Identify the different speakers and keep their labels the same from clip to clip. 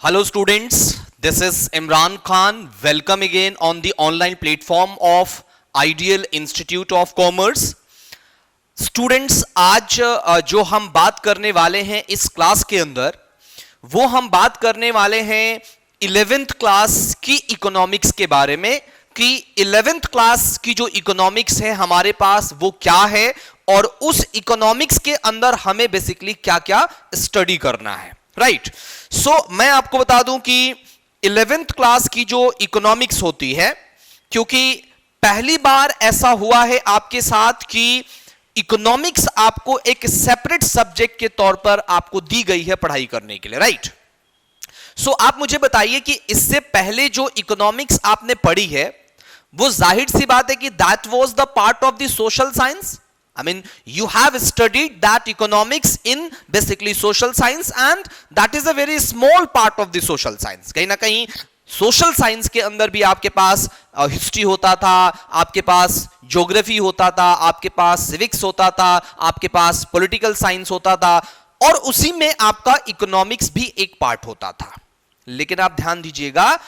Speaker 1: Hello students, this is Imran Khan. Welcome again on the online platform of Ideal Institute of Commerce. Students, आज जो हम बात करने वाले हैं इस क्लास के अंदर, वो हम बात करने वाले हैं 11th क्लास की इकोनॉमिक्स के बारे में कि 11th क्लास की जो इकोनॉमिक्स है हमारे पास वो क्या है और उस इकोनॉमिक्स के अंदर हमें बेसिकली क्या क्या स्टडी करना है, राइट। सो मैं आपको बता दूं कि 11th क्लास की जो इकोनॉमिक्स होती है, क्योंकि पहली बार ऐसा हुआ है आपके साथ कि इकोनॉमिक्स आपको एक सेपरेट सब्जेक्ट के तौर पर आपको दी गई है पढ़ाई करने के लिए, राइट। सो आप मुझे बताइए कि इससे पहले जो इकोनॉमिक्स आपने पढ़ी है वो जाहिर सी बात है कि that was the part of the social science. I mean, you have studied that economics in basically social science and that is a very small part of the social science. कहीं ना कहीं सोशल साइंस के अंदर भी आपके पास history होता था, आपके पास ज्योग्राफी होता था, आपके पास सिविक्स होता था, आपके पास पॉलिटिकल साइंस होता था और उसी में आपका इकोनॉमिक्स भी एक पार्ट होता था. लेकिन आप ध्यान दीजिएगा,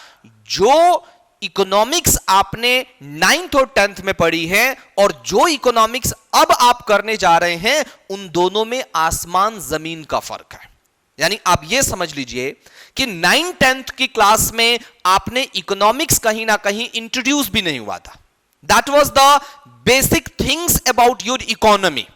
Speaker 1: जो इकोनॉमिक्स आपने 9th और 10th में पढ़ी है और जो इकोनॉमिक्स अब आप करने जा रहे हैं, उन दोनों में आसमान जमीन का फर्क है. यानी आप यह समझ लीजिए कि 9th 10th की क्लास में आपने इकोनॉमिक्स कहीं ना कहीं इंट्रोड्यूस भी नहीं हुआ था. That was the basic things about your economy.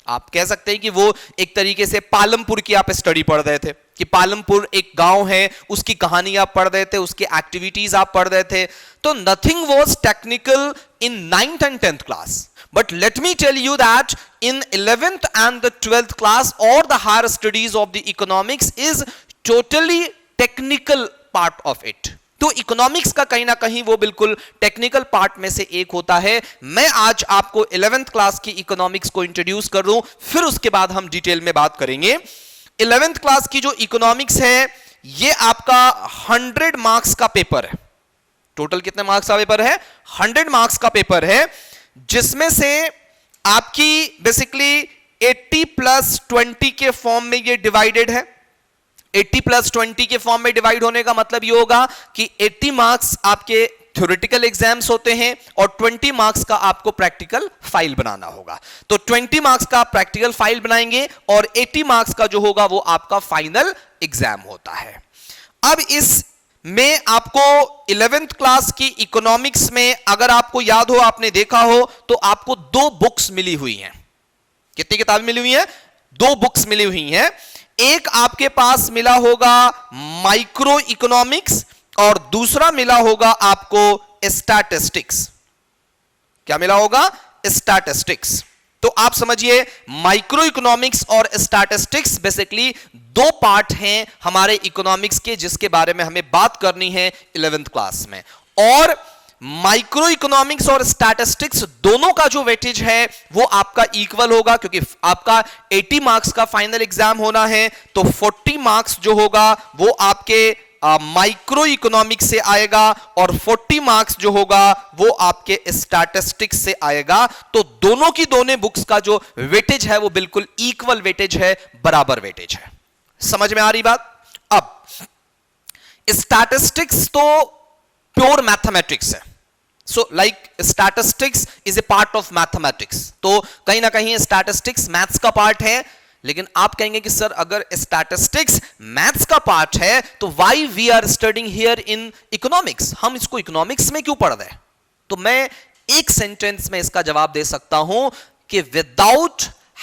Speaker 1: आप कह सकते हैं कि वो एक तरीके से पालमपुर की आप स्टडी पढ़ रहे थे कि पालमपुर एक गांव है, उसकी कहानी आप पढ़ रहे थे, उसकी एक्टिविटीज आप पढ़ रहे थे. तो nothing was technical in 9th and 10th class. But let me tell you that in 11th and the 12th class or the higher studies of the economics is totally technical part of it. तो economics का कहीं ना कहीं वो बिल्कुल technical part में से एक होता है. मैं आज आपको 11th क्लास की इकोनॉमिक्स को इंट्रोड्यूस कर दूं, फिर उसके बाद हम डिटेल में बात करेंगे. 11th क्लास की जो इकोनॉमिक्स है ये आपका 100 मार्क्स का पेपर है. टोटल कितने मार्क्स का पेपर है? 100 मार्क्स का पेपर है, जिसमें से आपकी बेसिकली 80 + 20 के फॉर्म में ये डिवाइडेड है. 80 + 20 के फॉर्म में डिवाइड होने का मतलब ये होगा कि 80 मार्क्स आपके थ्योरेटिकल एग्जाम्स होते हैं और 20 मार्क्स का आपको प्रैक्टिकल फाइल बनाना होगा. तो 20 मार्क्स का प्रैक्टिकल फाइल बनाएंगे और 80 मार्क्स का जो होगा वो आपका फाइनल एग्जाम होता है. अब इस में आपको 11th क्लास की इकोनॉमिक्स में अगर आपको याद हो, आपने देखा हो, तो आपको 2 बुक्स मिली हुई हैं. कितनी किताबें मिली हुई हैं? 2 बुक्स मिली हुई हैं. एक आपके पास मिला होगा माइक्रो इकोनॉमिक्स और दूसरा मिला होगा आपको स्टैटिस्टिक्स. क्या मिला होगा? स्टैटिस्टिक्स. तो आप समझिए, माइक्रो इकोनॉमिक्स और स्टैटिस्टिक्स बेसिकली 2 पार्ट हैं हमारे इकोनॉमिक्स के, जिसके बारे में हमें बात करनी है 11th क्लास में. और माइक्रो इकोनॉमिक्स और स्टैटिस्टिक्स दोनों का जो वेटेज है वो आपका इक्वल होगा, क्योंकि आपका 80 मार्क्स का फाइनल एग्जाम होना है. तो 40 मार्क्स जो होगा वो आपके माइक्रो इकोनॉमिक्स से आएगा और 40 मार्क्स जो होगा वो आपके स्टैटिस्टिक्स से आएगा. तो दोनों की दोनों बुक्स का जो वेटेज है वो बिल्कुल इक्वल वेटेज है, बराबर वेटेज है. समझ में आ रही बात? अब स्टैटिस्टिक्स तो प्योर मैथमेटिक्स है. So like statistics is a part of mathematics. तो कहीं ना कहीं स्टैटिस्टिक्स मैथ्स का पार्ट है. लेकिन आप कहेंगे कि सर अगर स्टैटिस्टिक्स मैथ्स का पार्ट है तो why we are studying here in economics, हम इसको इकोनॉमिक्स में क्यों पढ़ रहे हैं? तो मैं एक सेंटेंस में इसका जवाब दे सकता हूं कि without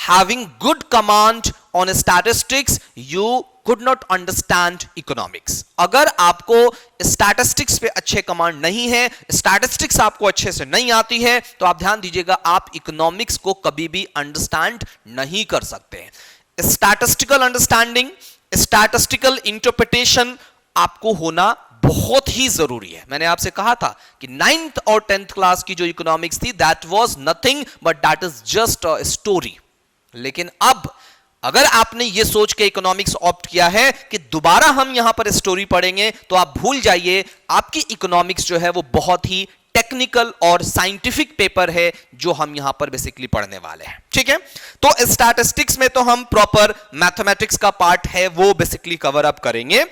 Speaker 1: having good command on statistics you could not understand economics. अगर आपको स्टैटिस्टिक्स पे अच्छे कमांड नहीं है, स्टैटिस्टिक्स आपको अच्छे से नहीं आती है, तो आप ध्यान दीजिएगा, आप इकोनॉमिक्स को कभी भी अंडरस्टैंड नहीं कर सकते हैं. स्टैटिस्टिकल अंडरस्टैंडिंग, स्टैटिस्टिकल इंटरप्रिटेशन आपको होना बहुत ही जरूरी है. मैंने आपसे कहा था कि 9th और 10th क्लास की जो इकोनॉमिक्स थी that was nothing but that is just a story. लेकिन अब अगर आपने ये सोच के इकोनॉमिक्स ऑप्ट किया है कि दोबारा हम यहां पर स्टोरी पढ़ेंगे, तो आप भूल जाइए, आपकी इकोनॉमिक्स जो है वो बहुत ही टेक्निकल और साइंटिफिक पेपर है जो हम यहां पर बेसिकली पढ़ने वाले हैं। ठीक है, तो स्टैटिस्टिक्स में तो हम प्रॉपर मैथमेटिक्स का पार्ट है वो बेसिकली कवर अप करेंगे।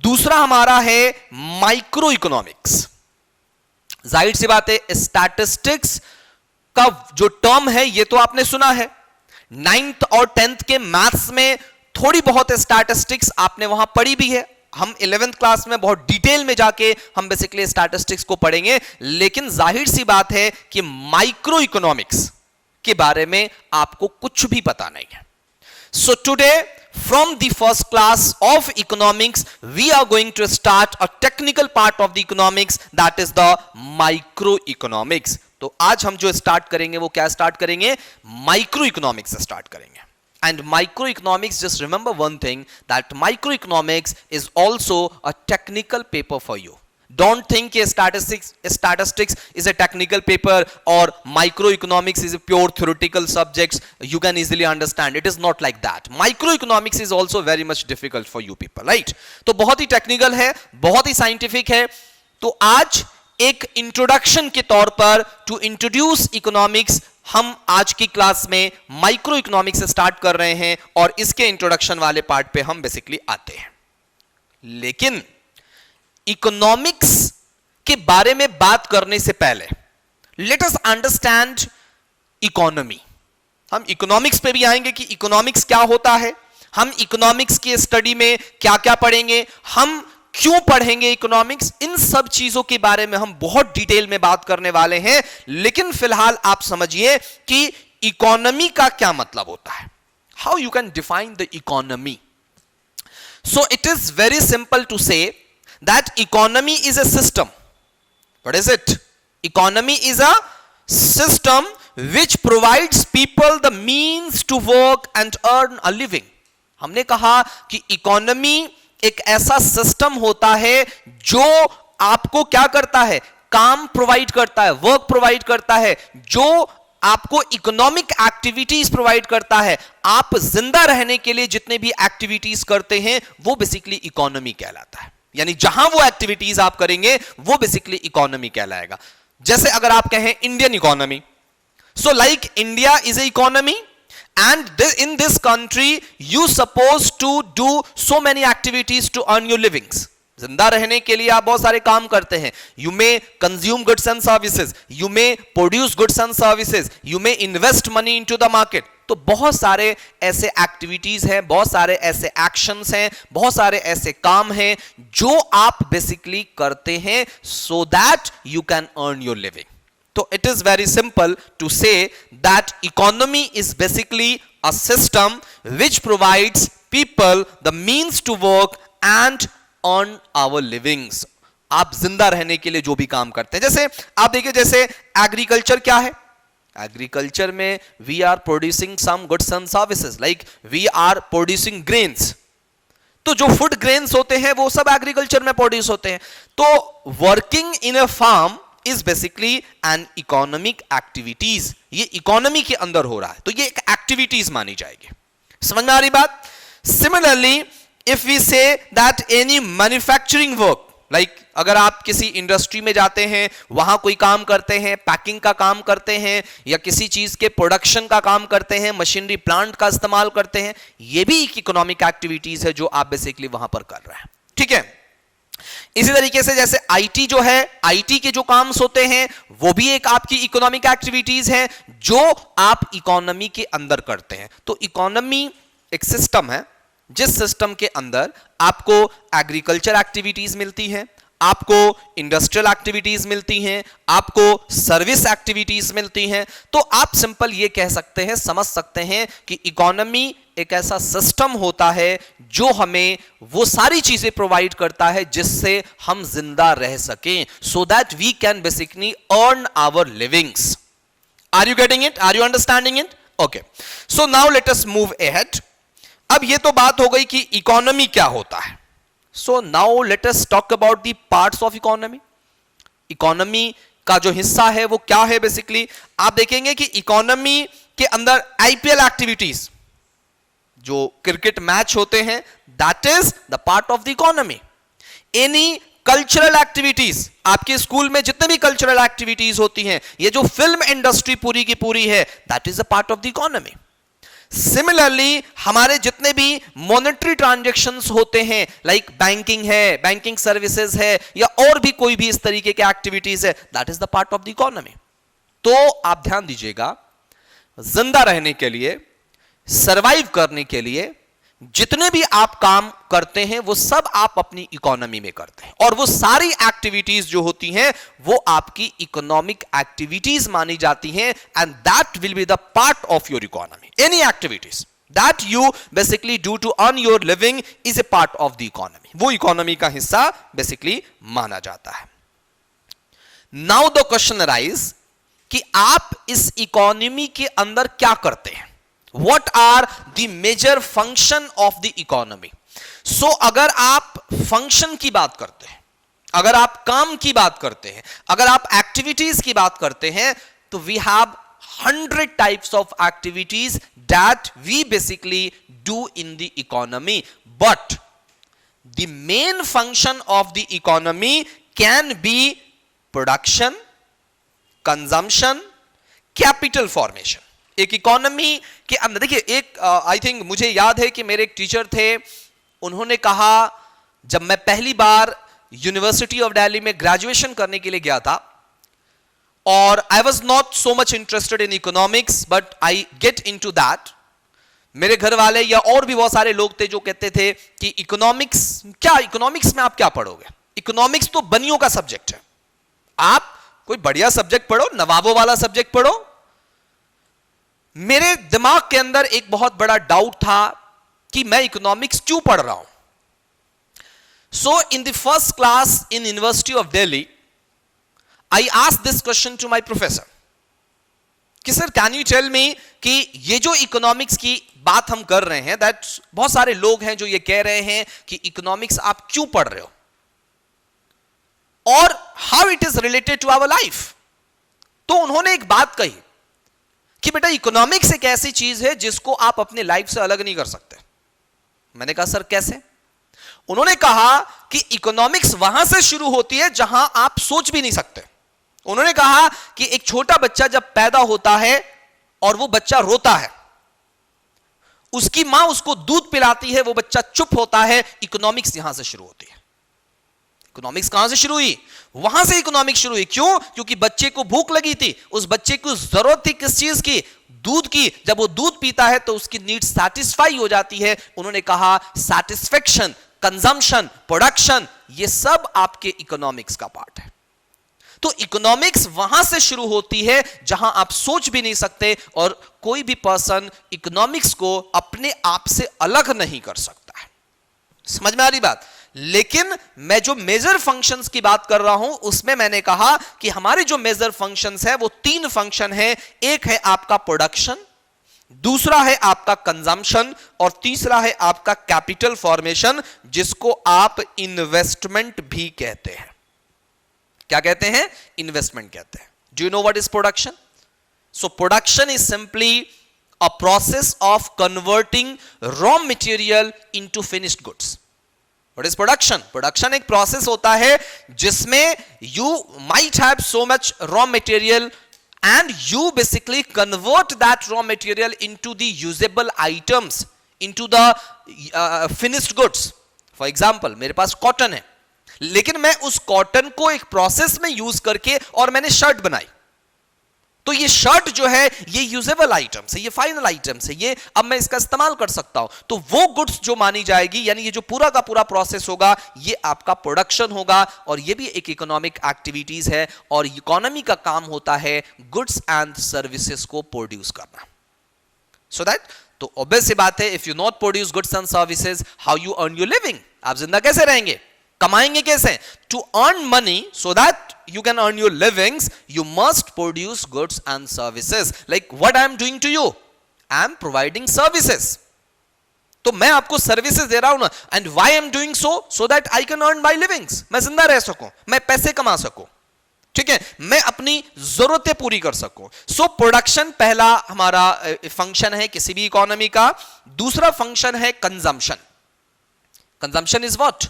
Speaker 1: दूसरा हमारा है माइक्रो इकोनॉमिक्स। जाहिर सी बात है, स्टैटिस्टिक्स का जो टर्म है ये तो आपने सुना है, 9th और 10th के मैथ्स में थोड़ी बहुत स्टैटिस्टिक्स आपने वहां पढ़ी भी है। हम 11th क्लास में बहुत डिटेल में जाके हम बेसिकली स्टैटिस्टिक्स को पढ़ेंगे, लेकिन जाहिर सी बात है कि माइक्रो इकोनॉमिक्स के बारे में आपको कुछ भी पता नहीं है। So today from the first class of economics we are going to start a technical part of the economics, that is the microeconomics। तो आज हम जो स्टार्ट करेंगे वो क्या स्टार्ट करेंगे, माइक्रो इकोनॉमिक्स से स्टार्ट करेंगे। And microeconomics, just remember one thing, that microeconomics is also a technical paper for you. Don't think statistics is a technical paper or microeconomics is a pure theoretical subjects you can easily understand. It is not like that. Microeconomics is also very much difficult for you people, right? तो बहुत ही technical है, बहुत ही scientific है। तो आज एक introduction के तौर पर टू इंट्रोड्यूस इकोनॉमिक्स हम आज की क्लास में माइक्रो इकोनॉमिक्स से स्टार्ट कर रहे हैं और इसके इंट्रोडक्शन वाले पार्ट पे हम बेसिकली आते हैं। लेकिन इकोनॉमिक्स के बारे में बात करने से पहले लेट अस अंडरस्टैंड इकोनॉमी। हम इकोनॉमिक्स पे भी आएंगे कि इकोनॉमिक्स क्या होता है, हम इकोनॉमिक्स की स्टडी में क्या क्या पढ़ेंगे, हम क्यों पढ़ेंगे इकोनॉमिक्स, इन सब चीजों के बारे में हम बहुत डिटेल में बात करने वाले हैं। लेकिन फिलहाल आप समझिए कि इकोनॉमी का क्या मतलब होता है, how you can define the economy. So it is very simple to say that economy is a system. What is it? Economy is a system which provides people the means to work and earn a living. हमने कहा कि economy एक ऐसा system होता है जो आपको क्या करता है, काम प्रोवाइड करता है, वर्क प्रोवाइड करता है, जो आपको इकोनॉमिक एक्टिविटीज प्रोवाइड करता है। आप जिंदा रहने के लिए जितने भी एक्टिविटीज करते हैं वो बेसिकली इकोनॉमी कहलाता है। यानी जहां वो एक्टिविटीज आप करेंगे वो बेसिकली इकोनॉमी कहलाएगा। जैसे अगर आप कहें Indian economy, so like India is a economy and in this country you suppose to do so many activities to earn your livings. जिंदा रहने के लिए आप बहुत सारे काम करते हैं। You may consume goods and services, you may produce goods and services, you may invest money into the market. तो बहुत सारे ऐसे एक्टिविटीज हैं, बहुत सारे ऐसे एक्शंस हैं, बहुत सारे ऐसे काम हैं जो आप बेसिकली करते हैं so that you can earn your living. तो it is very simple to say that economy is basically a system which provides people the means to work and earn our livings. आप जिंदा रहने के लिए जो भी काम करते हैं, जैसे आप देखिए, जैसे एग्रीकल्चर क्या है, एग्रीकल्चर में we are producing some goods and services, like we are producing grains. तो जो फूड ग्रेन्स होते हैं वो सब एग्रीकल्चर में प्रोड्यूस होते हैं। तो working in a farm is basically an economic activities. ये इकोनॉमी के अंदर हो रहा है, तो ये एक एक्टिविटीज मानी जाएगी। समझ में आ रही बात? Similarly if we say that any manufacturing work, like अगर आप किसी इंडस्ट्री में जाते हैं, वहां कोई काम करते हैं, पैकिंग का काम करते हैं या किसी चीज के प्रोडक्शन का काम करते हैं, मशीनरी प्लांट का इस्तेमाल करते हैं, ये भी एक इकोनॉमिक एक्टिविटीज है जो आप बेसिकली वहां पर कर रहे हैं। ठीक है, इसी तरीके से जैसे आईटी जो है, आईटी के जो काम होते हैं वो भी एक आपकी इकोनॉमिक एक्टिविटीज है जो आप इकोनॉमी के अंदर करते हैं। तो इकोनॉमी एक सिस्टम है जिस सिस्टम के अंदर आपको एग्रीकल्चर एक्टिविटीज मिलती हैं, आपको इंडस्ट्रियल एक्टिविटीज मिलती हैं, आपको सर्विस एक्टिविटीज मिलती हैं। तो आप सिंपल ये कह सकते हैं, समझ सकते हैं कि इकोनॉमी एक ऐसा सिस्टम होता है जो हमें वो सारी चीजें प्रोवाइड करता है जिससे हम जिंदा रह सकें, so that we can basically earn our livings. Are you getting it? Are you understanding it? Okay, so now let us move ahead. अब ये तो बात हो गई कि इकोनॉमी क्या होता है। सो now let us talk about the parts of economy. Economy का जो हिस्सा है वो क्या है बेसिकली? आप देखेंगे कि इकोनॉमी के अंदर आईपीएल एक्टिविटीज, जो क्रिकेट मैच होते हैं, that is the part of the economy. Any cultural activities, आपके स्कूल में जितने भी कल्चरल एक्टिविटीज होती हैं, ये जो फिल्म इंडस्ट्री पूरी की पूरी है, that is a part of the economy. Similarly हमारे जितने भी मॉनेटरी ट्रांजैक्शंस होते हैं, लाइक बैंकिंग है, बैंकिंग सर्विसेज है, या और भी कोई भी इस तरीके के एक्टिविटीज है, that is the part of the economy. तो आप ध्यान दीजिएगा, जिंदा रहने के लिए, सरवाइव करने के लिए जितने भी आप काम करते हैं वो सब आप अपनी इकोनॉमी में करते हैं, और वो सारी एक्टिविटीज जो होती हैं वो आपकी इकोनॉमिक एक्टिविटीज मानी जाती हैं, and that will be the part of your economy. Any activities that you basically do to earn your living is a part of the economy, वो इकोनॉमी का हिस्सा बेसिकली माना जाता है। नाउ द क्वेश्चन अराइज कि आप इस economy के अंदर क्या करते हैं, What are the major function of the economy? So अगर आप फंक्शन की बात करते हैं, अगर आप काम की बात करते हैं, अगर आप एक्टिविटीज की बात करते हैं, तो we have 100 types of activities that we basically do in the economy. But the main function of the economy can be production, consumption, capital formation. एक इकोनॉमी के अंदर देखिए, एक आई थिंक मुझे याद है कि मेरे एक टीचर थे, उन्होंने कहा, जब मैं पहली बार यूनिवर्सिटी ऑफ दिल्ली में ग्रेजुएशन करने के लिए गया था, और I was not so much interested in economics but I get into that. मेरे घर वाले या और भी बहुत सारे लोग थे जो कहते थे कि इकोनॉमिक्स क्या, इकोनॉमिक्स में आप क्या पढ़ोगे, इकोनॉमिक्स तो बनियों का सब्जेक्ट है, आप कोई बढ़िया सब्जेक्ट पढ़ो, नवाबों वाला सब्जेक्ट पढ़ो। मेरे दिमाग के अंदर एक बहुत बड़ा डाउट था कि मैं इकोनॉमिक्स क्यों पढ़ रहा हूं। So in the first class in university of Delhi I asked this question to my professor कि sir can you tell me कि ये जो इकोनॉमिक्स की बात हम कर रहे हैं, दैट बहुत सारे लोग हैं जो ये कह रहे हैं कि इकोनॉमिक्स आप क्यों पढ़ रहे हो, और how it is related to our life. तो उन्होंने एक बात कही कि बेटा इकोनॉमिक्स एक ऐसी चीज है जिसको आप अपने लाइफ से अलग नहीं कर सकते। मैंने कहा सर कैसे? उन्होंने कहा कि इकोनॉमिक्स वहां से शुरू होती है जहां आप सोच भी नहीं सकते। उन्होंने कहा कि एक छोटा बच्चा जब पैदा होता है और वो बच्चा रोता है, उसकी मां उसको दूध पिलाती है, वो बच्चा चुप होता है, इकोनॉमिक्स यहां से शुरू होती है। इकोनॉमिक्स कहां से शुरू हुई? वहां से इकोनॉमिक्स शुरू हुई। क्यों? क्योंकि बच्चे को भूख लगी थी, उस बच्चे को जरूरत थी किस चीज की? दूध की। जब वो दूध पीता है तो उसकी नीड सैटिस्फाई हो जाती है। उन्होंने कहा सैटिस्फैक्शन, कंजम्पशन, प्रोडक्शन, ये सब आपके इकोनॉमिक्स का पार्ट है। तो इकोनॉमिक्स वहां से शुरू होती है जहां आप सोच भी नहीं सकते, और कोई भी पर्सन इकोनॉमिक्स को अपने आप से अलग नहीं कर सकता है। समझ में आ रही बात? लेकिन मैं जो मेजर फंक्शंस की बात कर रहा हूं उसमें मैंने कहा कि हमारे जो मेजर फंक्शंस है वो 3 फंक्शन है। एक है आपका प्रोडक्शन, दूसरा है आपका कंजम्पशन, और तीसरा है आपका कैपिटल फॉर्मेशन, जिसको आप इन्वेस्टमेंट भी कहते हैं। क्या कहते हैं? इन्वेस्टमेंट कहते हैं। Do you know what is production? So production is simply a process of converting raw material into finished goods. What is production? Production एक प्रोसेस होता है जिसमें you might have so much raw material and you basically convert that raw material into the usable items, into the finished goods. For example, मेरे पास cotton है, लेकिन मैं उस cotton को एक प्रोसेस में यूज करके और मैंने शर्ट बनाई, तो ये शर्ट जो है ये यूजेबल आइटम्स है, ये फाइनल आइटम्स है, ये अब मैं इसका इस्तेमाल कर सकता हूं। तो वो गुड्स जो मानी जाएगी, यानी ये जो पूरा का पूरा प्रोसेस होगा, ये आपका प्रोडक्शन होगा, और ये भी एक इकोनॉमिक एक्टिविटीज है। और इकोनॉमी का काम होता है गुड्स एंड सर्विसेज को प्रोड्यूस करना। सो दैट, तो ऑब्वियस सी बात है, if you not produce goods and services, how you earn your living? आप जिंदा कैसे रहेंगे? कमाएंगे कैसे? To earn money so that you can earn your livings, you must produce goods and services. Like what I am doing to you, I am providing services. तो मैं आपको services दे रहा हूं ना, and why I am doing so? So that I can earn my livings. मैं जिंदा रह सकूं, मैं पैसे कमा सकूं, ठीक है, मैं अपनी जरूरतें पूरी कर सकूं। सो प्रोडक्शन पहला हमारा फंक्शन है किसी भी इकोनॉमी का। दूसरा फंक्शन है consumption. Consumption is what?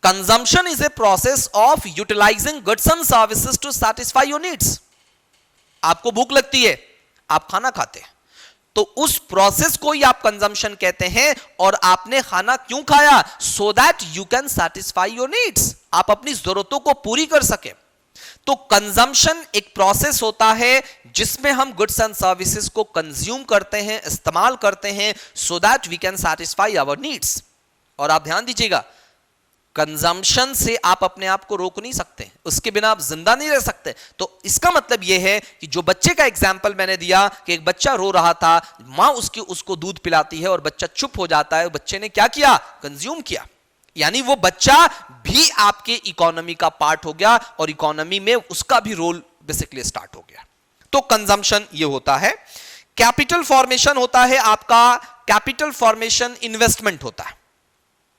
Speaker 1: Consumption is a process of utilizing goods and services to satisfy your needs. आपको भूख लगती है, आप खाना खाते हैं, तो उस प्रोसेस को ही आप कंजम्पशन कहते हैं। और आपने खाना क्यों खाया? सो that you can satisfy your needs, आप अपनी जरूरतों को पूरी कर सके। तो कंजम्पशन एक प्रोसेस होता है जिसमें हम गुड्स एंड सर्विसेज को कंज्यूम करते हैं, इस्तेमाल करते हैं, so that we can satisfy our needs. और आप ध्यान दीजिएगा, कंजम्पशन से आप अपने आप को रोक नहीं सकते, उसके बिना आप जिंदा नहीं रह सकते। तो इसका मतलब यह है कि जो बच्चे का एग्जाम्पल मैंने दिया कि एक बच्चा रो रहा था, मां उसको दूध पिलाती है और बच्चा चुप हो जाता है, बच्चे ने क्या किया? कंज्यूम किया। यानी वो बच्चा भी आपके इकोनॉमी का पार्ट हो गया और इकोनॉमी में उसका भी रोल बेसिकली स्टार्ट हो गया। तो कंजम्पशन ये होता है। कैपिटल फॉर्मेशन होता है आपका, कैपिटल फॉर्मेशन इन्वेस्टमेंट होता है।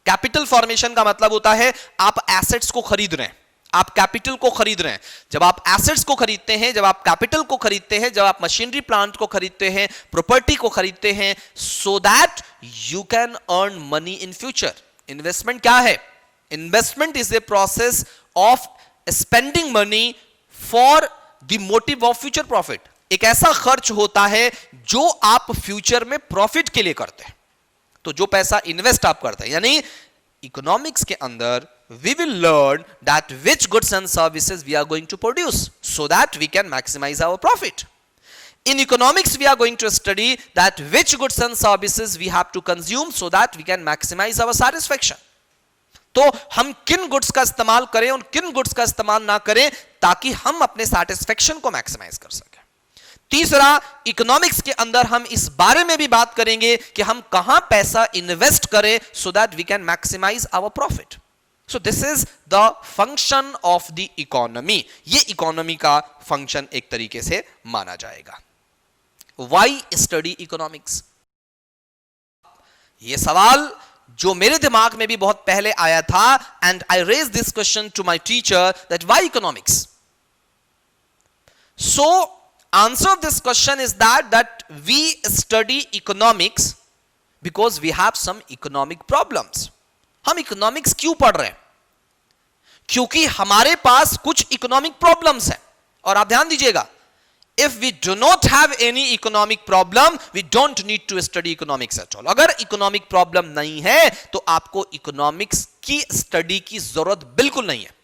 Speaker 1: कैपिटल फॉर्मेशन का मतलब होता है आप एसेट्स को खरीद रहे हैं, आप कैपिटल को खरीद रहे हैं। जब आप एसेट्स को खरीदते हैं, जब आप कैपिटल को खरीदते हैं, जब आप मशीनरी प्लांट को खरीदते हैं, प्रॉपर्टी को खरीदते हैं, so that you can earn money in future. Investment क्या है? Investment is a process of spending money for the motive of future profit. एक ऐसा खर्च होता है जो आप फ्यूचर में प्रॉफिट के लिए करते हैं। तो जो पैसा इन्वेस्ट आप करते हैं, यानी इकोनॉमिक्स के अंदर we will learn that which goods and services we are going to produce so that we can maximize our profit. In economics we are going to study that which goods and services we have to consume so that we can maximize our satisfaction. तो हम किन goods का इस्तेमाल करें और किन goods का इस्तेमाल ना करें ताकि हम अपने सैटिस्फैक्शन को मैक्सिमाइज कर सकें। तीसरा, इकोनॉमिक्स के अंदर हम इस बारे में भी बात करेंगे कि हम कहां पैसा इन्वेस्ट करें so that we can maximize our profit. So this is the function of the economy. ये इकोनॉमी का फंक्शन एक तरीके से माना जाएगा। Why study economics? ये सवाल जो मेरे दिमाग में भी बहुत पहले आया था, and I raise this question to my teacher that why economics. So answer of this question is that we study economics because we have some economic problems. हम economics क्यों पढ़ रहे हैं? क्योंकि हमारे पास कुछ economic problems हैं। और आप ध्यान दीजिएगा, if we do not have any economic problem, we don't need to study economics at all. अगर economic problem नहीं है तो आपको economics की study की जरूरत बिल्कुल नहीं है।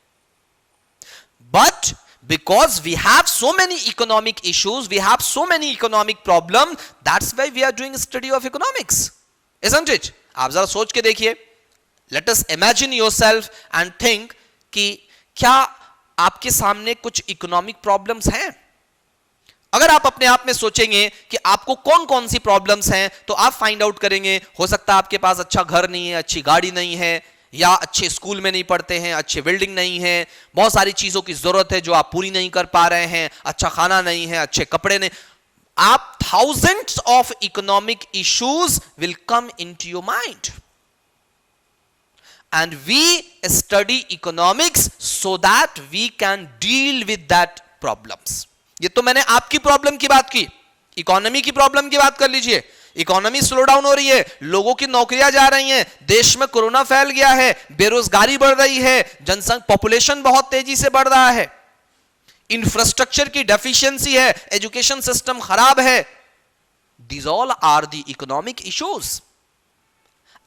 Speaker 1: But because we have so many economic issues, we have so many economic problems, that's why we are doing study of economics, isn't it? आप जरा सोच के देखिए, let us imagine yourself and think कि क्या आपके सामने कुछ economic problems हैं? अगर आप अपने आप में सोचेंगे कि आपको कौन कौन सी प्रॉब्लम्स हैं, तो आप फाइंड आउट करेंगे, हो सकता है आपके पास अच्छा घर नहीं है, अच्छी गाड़ी नहीं है, या अच्छे स्कूल में नहीं पढ़ते हैं, अच्छे बिल्डिंग नहीं है, बहुत सारी चीजों की जरूरत है जो आप पूरी नहीं कर पा रहे हैं, अच्छा खाना नहीं है, अच्छे कपड़े नहीं। आप thousands of economic issues will come into your mind, and we study economics so that we can deal with that problems. ये तो मैंने आपकी प्रॉब्लम की बात की, इकोनॉमी की प्रॉब्लम की बात कर लीजिए। इकोनॉमी स्लो डाउन हो रही है, लोगों की नौकरियां जा रही हैं, देश में कोरोना फैल गया है, बेरोजगारी बढ़ रही है, जनसंख्या पॉपुलेशन बहुत तेजी से बढ़ रहा है, इंफ्रास्ट्रक्चर की डेफिशिएंसी है, एजुकेशन सिस्टम खराब है। These all are the economic issues,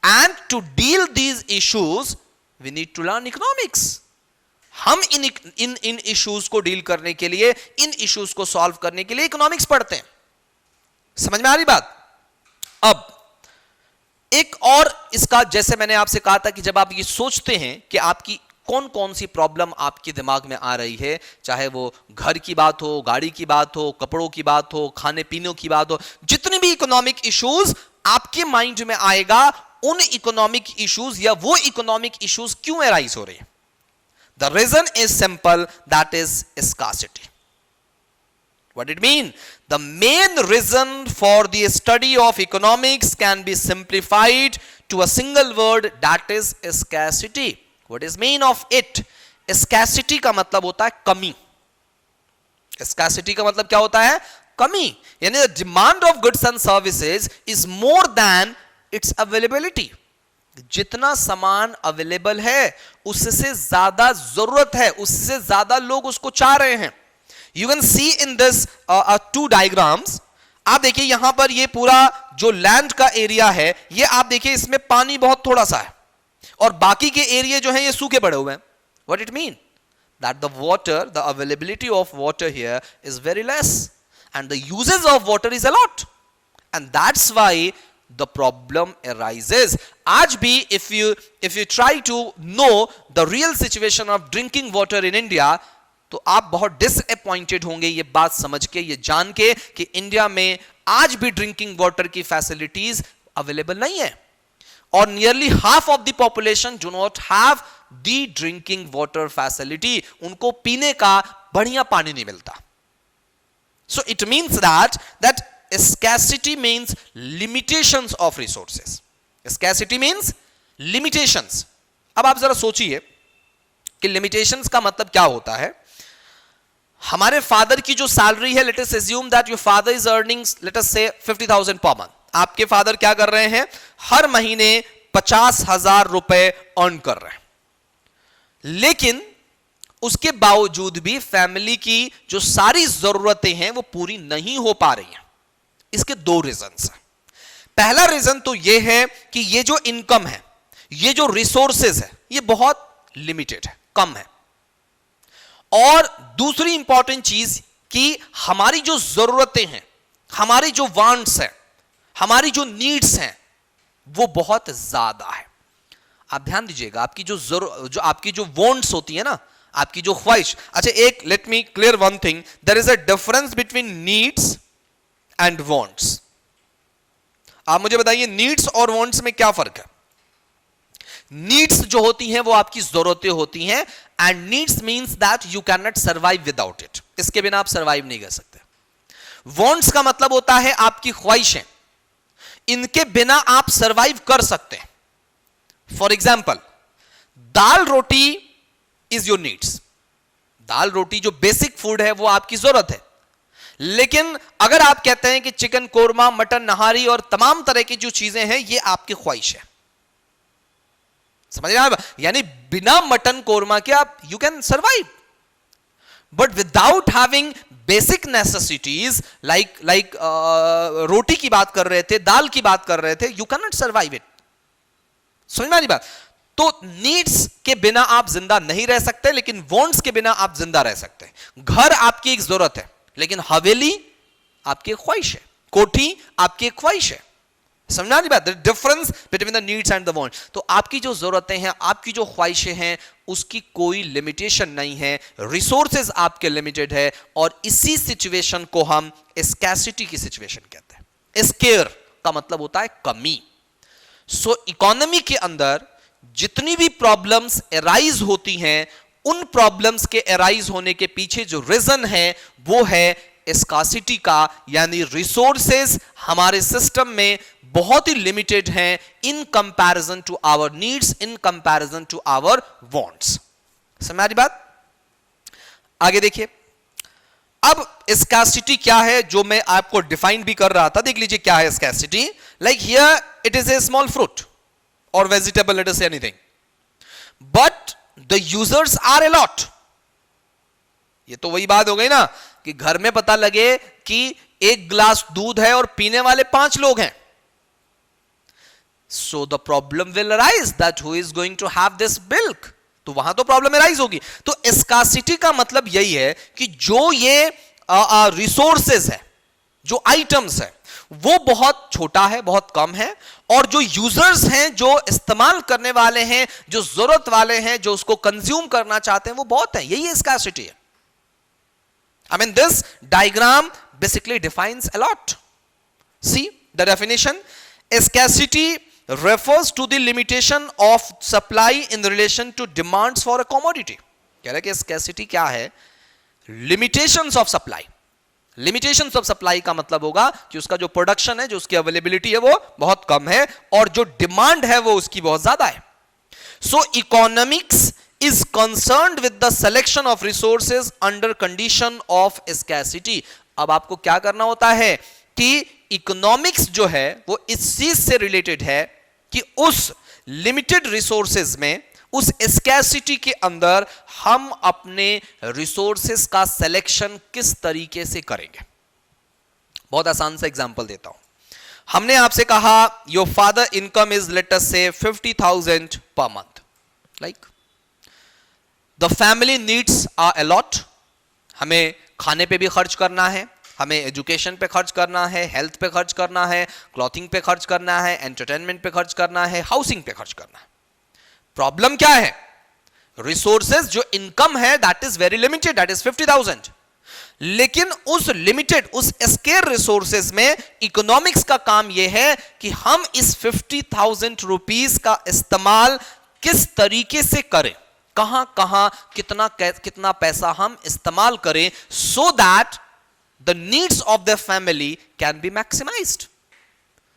Speaker 1: and to deal these issues we need to learn economics. हम इन इश्यूज को डील करने के लिए, इन इश्यूज को सॉल्व करने के लिए इकोनॉमिक्स पढ़ते हैं। समझ में आ रही बात? अब एक और इसका, जैसे मैंने आपसे कहा था कि जब आप ये सोचते हैं कि आपकी कौन कौन सी प्रॉब्लम आपके दिमाग में आ रही है, चाहे वो घर की बात हो, गाड़ी की बात हो, कपड़ों की बात हो, खाने पीने की बात हो, जितनी भी इकोनॉमिक इश्यूज आपके माइंड में आएगा, उन इकोनॉमिक इश्यूज या वो इकोनॉमिक इश्यूज क्यों अराइज हो रही है? The reason is simple, that is scarcity. What it mean? The main reason for the study of economics can be simplified to a single word, that is scarcity. What is mean of it? Scarcity का मतलब होता है कमी। Scarcity का मतलब क्या होता है? कमी। यानी the demand of goods and services is more than its availability. जितना सामान अवेलेबल है उससे ज्यादा जरूरत है, उससे ज्यादा लोग उसको चाह रहे हैं। You can see in this two diagrams, आप देखिए यहां पर ये पूरा जो लैंड का एरिया है, ये आप देखिए इसमें पानी बहुत थोड़ा सा है और बाकी के एरिया जो है ये सूखे पड़े हुए हैं। What it mean? That the water, the availability of water here is very less and the uses of water is a lot, and that's why the problem arises. आज भी if you try to know the real situation of drinking water in India, तो आप बहुत disappointed होंगे ये बात समझ के, ये जान के कि इंडिया में आज भी ड्रिंकिंग वाटर की फैसिलिटीज अवेलेबल नहीं है और nearly half of the population do not have the drinking water facility. उनको पीने का बढ़िया पानी नहीं मिलता। So it means that scarcity means limitations of resources. Scarcity means limitations. अब आप जरा सोचिए कि limitations का मतलब क्या होता है। हमारे फादर की जो सैलरी है, let us assume that your father is earning let us say 50,000 per month. आपके फादर क्या कर रहे हैं? हर महीने 50,000 रुपए अर्न कर रहे हैं, लेकिन उसके बावजूद भी फैमिली की जो सारी जरूरतें हैं वो पूरी नहीं हो पा रही हैं। इसके दो रीजंस हैं। पहला रीजन तो ये है कि ये जो इनकम है, ये जो रिसोर्सेज है, ये बहुत लिमिटेड है, कम है। और दूसरी इंपॉर्टेंट चीज कि हमारी जो जरूरतें हैं, हमारी जो वांट्स हैं, हमारी जो नीड्स हैं, वो बहुत ज्यादा है। आप ध्यान दीजिएगा, आपकी जो आपकी जो वांट्स होती है ना, आपकी जो ख्वाहिश। अच्छा, एक let me clear one thing, there is a difference between needs and wants. आप मुझे बताइए नीड्स और वांट्स में क्या फर्क है? नीड्स जो होती हैं वो आपकी जरूरतें होती हैं, and needs means that you can not survive without it. इसके बिना आप सर्वाइव नहीं कर सकते। वांट्स का मतलब होता है आपकी ख्वाहिशें, इनके बिना आप सर्वाइव कर सकते हैं। For example, dal roti is your needs. दाल रोटी जो बेसिक फूड है वो आपकी जरूरत है, लेकिन अगर आप कहते हैं कि चिकन कोरमा, मटन नहारी और तमाम तरह की जो चीजें हैं ये आपकी ख्वाहिश है, समझ रहे हैं? यानी बिना मटन कोरमा के आप you can survive, but without having basic necessities like roti की बात कर रहे थे, दाल की बात कर रहे थे, you can not survive it. समझ में आ रही बात? तो नीड्स के बिना आप जिंदा नहीं रह सकते, लेकिन वांट्स के बिना आप जिंदा रह सकते हैं। घर आपकी एक जरूरत है, लेकिन हवेली आपकी ख्वाहिश है, कोठी आपकी ख्वाहिश है। समझना नहीं बात? Difference between the needs and the wants. तो आपकी जो जरूरतें हैं, आपकी जो ख्वाहिशें हैं, उसकी कोई लिमिटेशन नहीं है, रिसोर्सेज आपके लिमिटेड है, और इसी सिचुएशन को हम स्कैसिटी की सिचुएशन कहते हैं। स्केयर का मतलब होता है कमी। सो इकोनॉमी के अंदर जितनी भी प्रॉब्लम्स एराइज होती हैं, उन प्रॉब्लम्स के एराइज होने के पीछे जो रीजन है वो है स्कार्सिटी का, यानी रिसोर्सेज हमारे सिस्टम में बहुत ही लिमिटेड हैं in comparison to our needs, in comparison to our wants. समझ रही बात? आगे देखिए, अब स्कार्सिटी क्या है जो मैं आपको डिफाइन भी कर रहा था। देख लीजिए क्या है scarcity. Like here it is a small fruit और vegetable, let us say anything, but the users are a lot. ये तो वही बात हो गई ना कि घर में पता लगे कि एक गिलास दूध है और पीने वाले 5 लोग हैं। So the problem will arise that who is going to have this milk. तो वहां तो प्रॉब्लम अराइज होगी। तो स्कार्सिटी का मतलब यही है कि जो ये रिसोर्सेज है, जो आइटम्स है, वो बहुत छोटा है, बहुत कम है, और जो यूजर्स हैं, जो इस्तेमाल करने वाले हैं, जो जरूरत वाले हैं, जो उसको कंज्यूम करना चाहते हैं, वो बहुत है। यही स्कार्सिटी है। I mean, this diagram basically defines a lot. See the definition. Scarcity refers to the limitation of supply in relation to demands for a commodity. कह रहा है कि scarcity क्या है? Limitations of supply. Limitations of supply का मतलब होगा कि उसका जो प्रोडक्शन है, जो उसकी अवेलेबिलिटी है, वो बहुत कम है, और जो डिमांड है वो उसकी बहुत ज्यादा है। So economics is concerned with the selection of resources under condition of scarcity. अब आपको क्या करना होता है कि इकोनॉमिक्स जो है वो इस चीज से रिलेटेड है कि उस लिमिटेड रिसोर्सेज में, उस स्कैर्सिटी के अंदर हम अपने रिसोर्सेज का सिलेक्शन किस तरीके से करेंगे। बहुत आसान सा एग्जांपल देता हूं। हमने आपसे कहा your father income is let us say 50,000 per month, like the family needs are a lot. हमें खाने पे भी खर्च करना है, हमें एजुकेशन पे खर्च करना है, हेल्थ पे खर्च करना है, क्लॉथिंग पे खर्च करना है, एंटरटेनमेंट पे खर्च करना है, हाउसिंग पे खर्च करना है। प्रॉब्लम क्या है? रिसोर्सेज जो इनकम है that is very limited, that is 50,000। लेकिन उस लिमिटेड, उस स्केर रिसोर्सेज में इकोनॉमिक्स का काम यह है कि हम इस 50,000 रुपीस का इस्तेमाल किस तरीके से करें, कहां कहां कितना पैसा हम इस्तेमाल करें, so that the needs of the family can be maximised,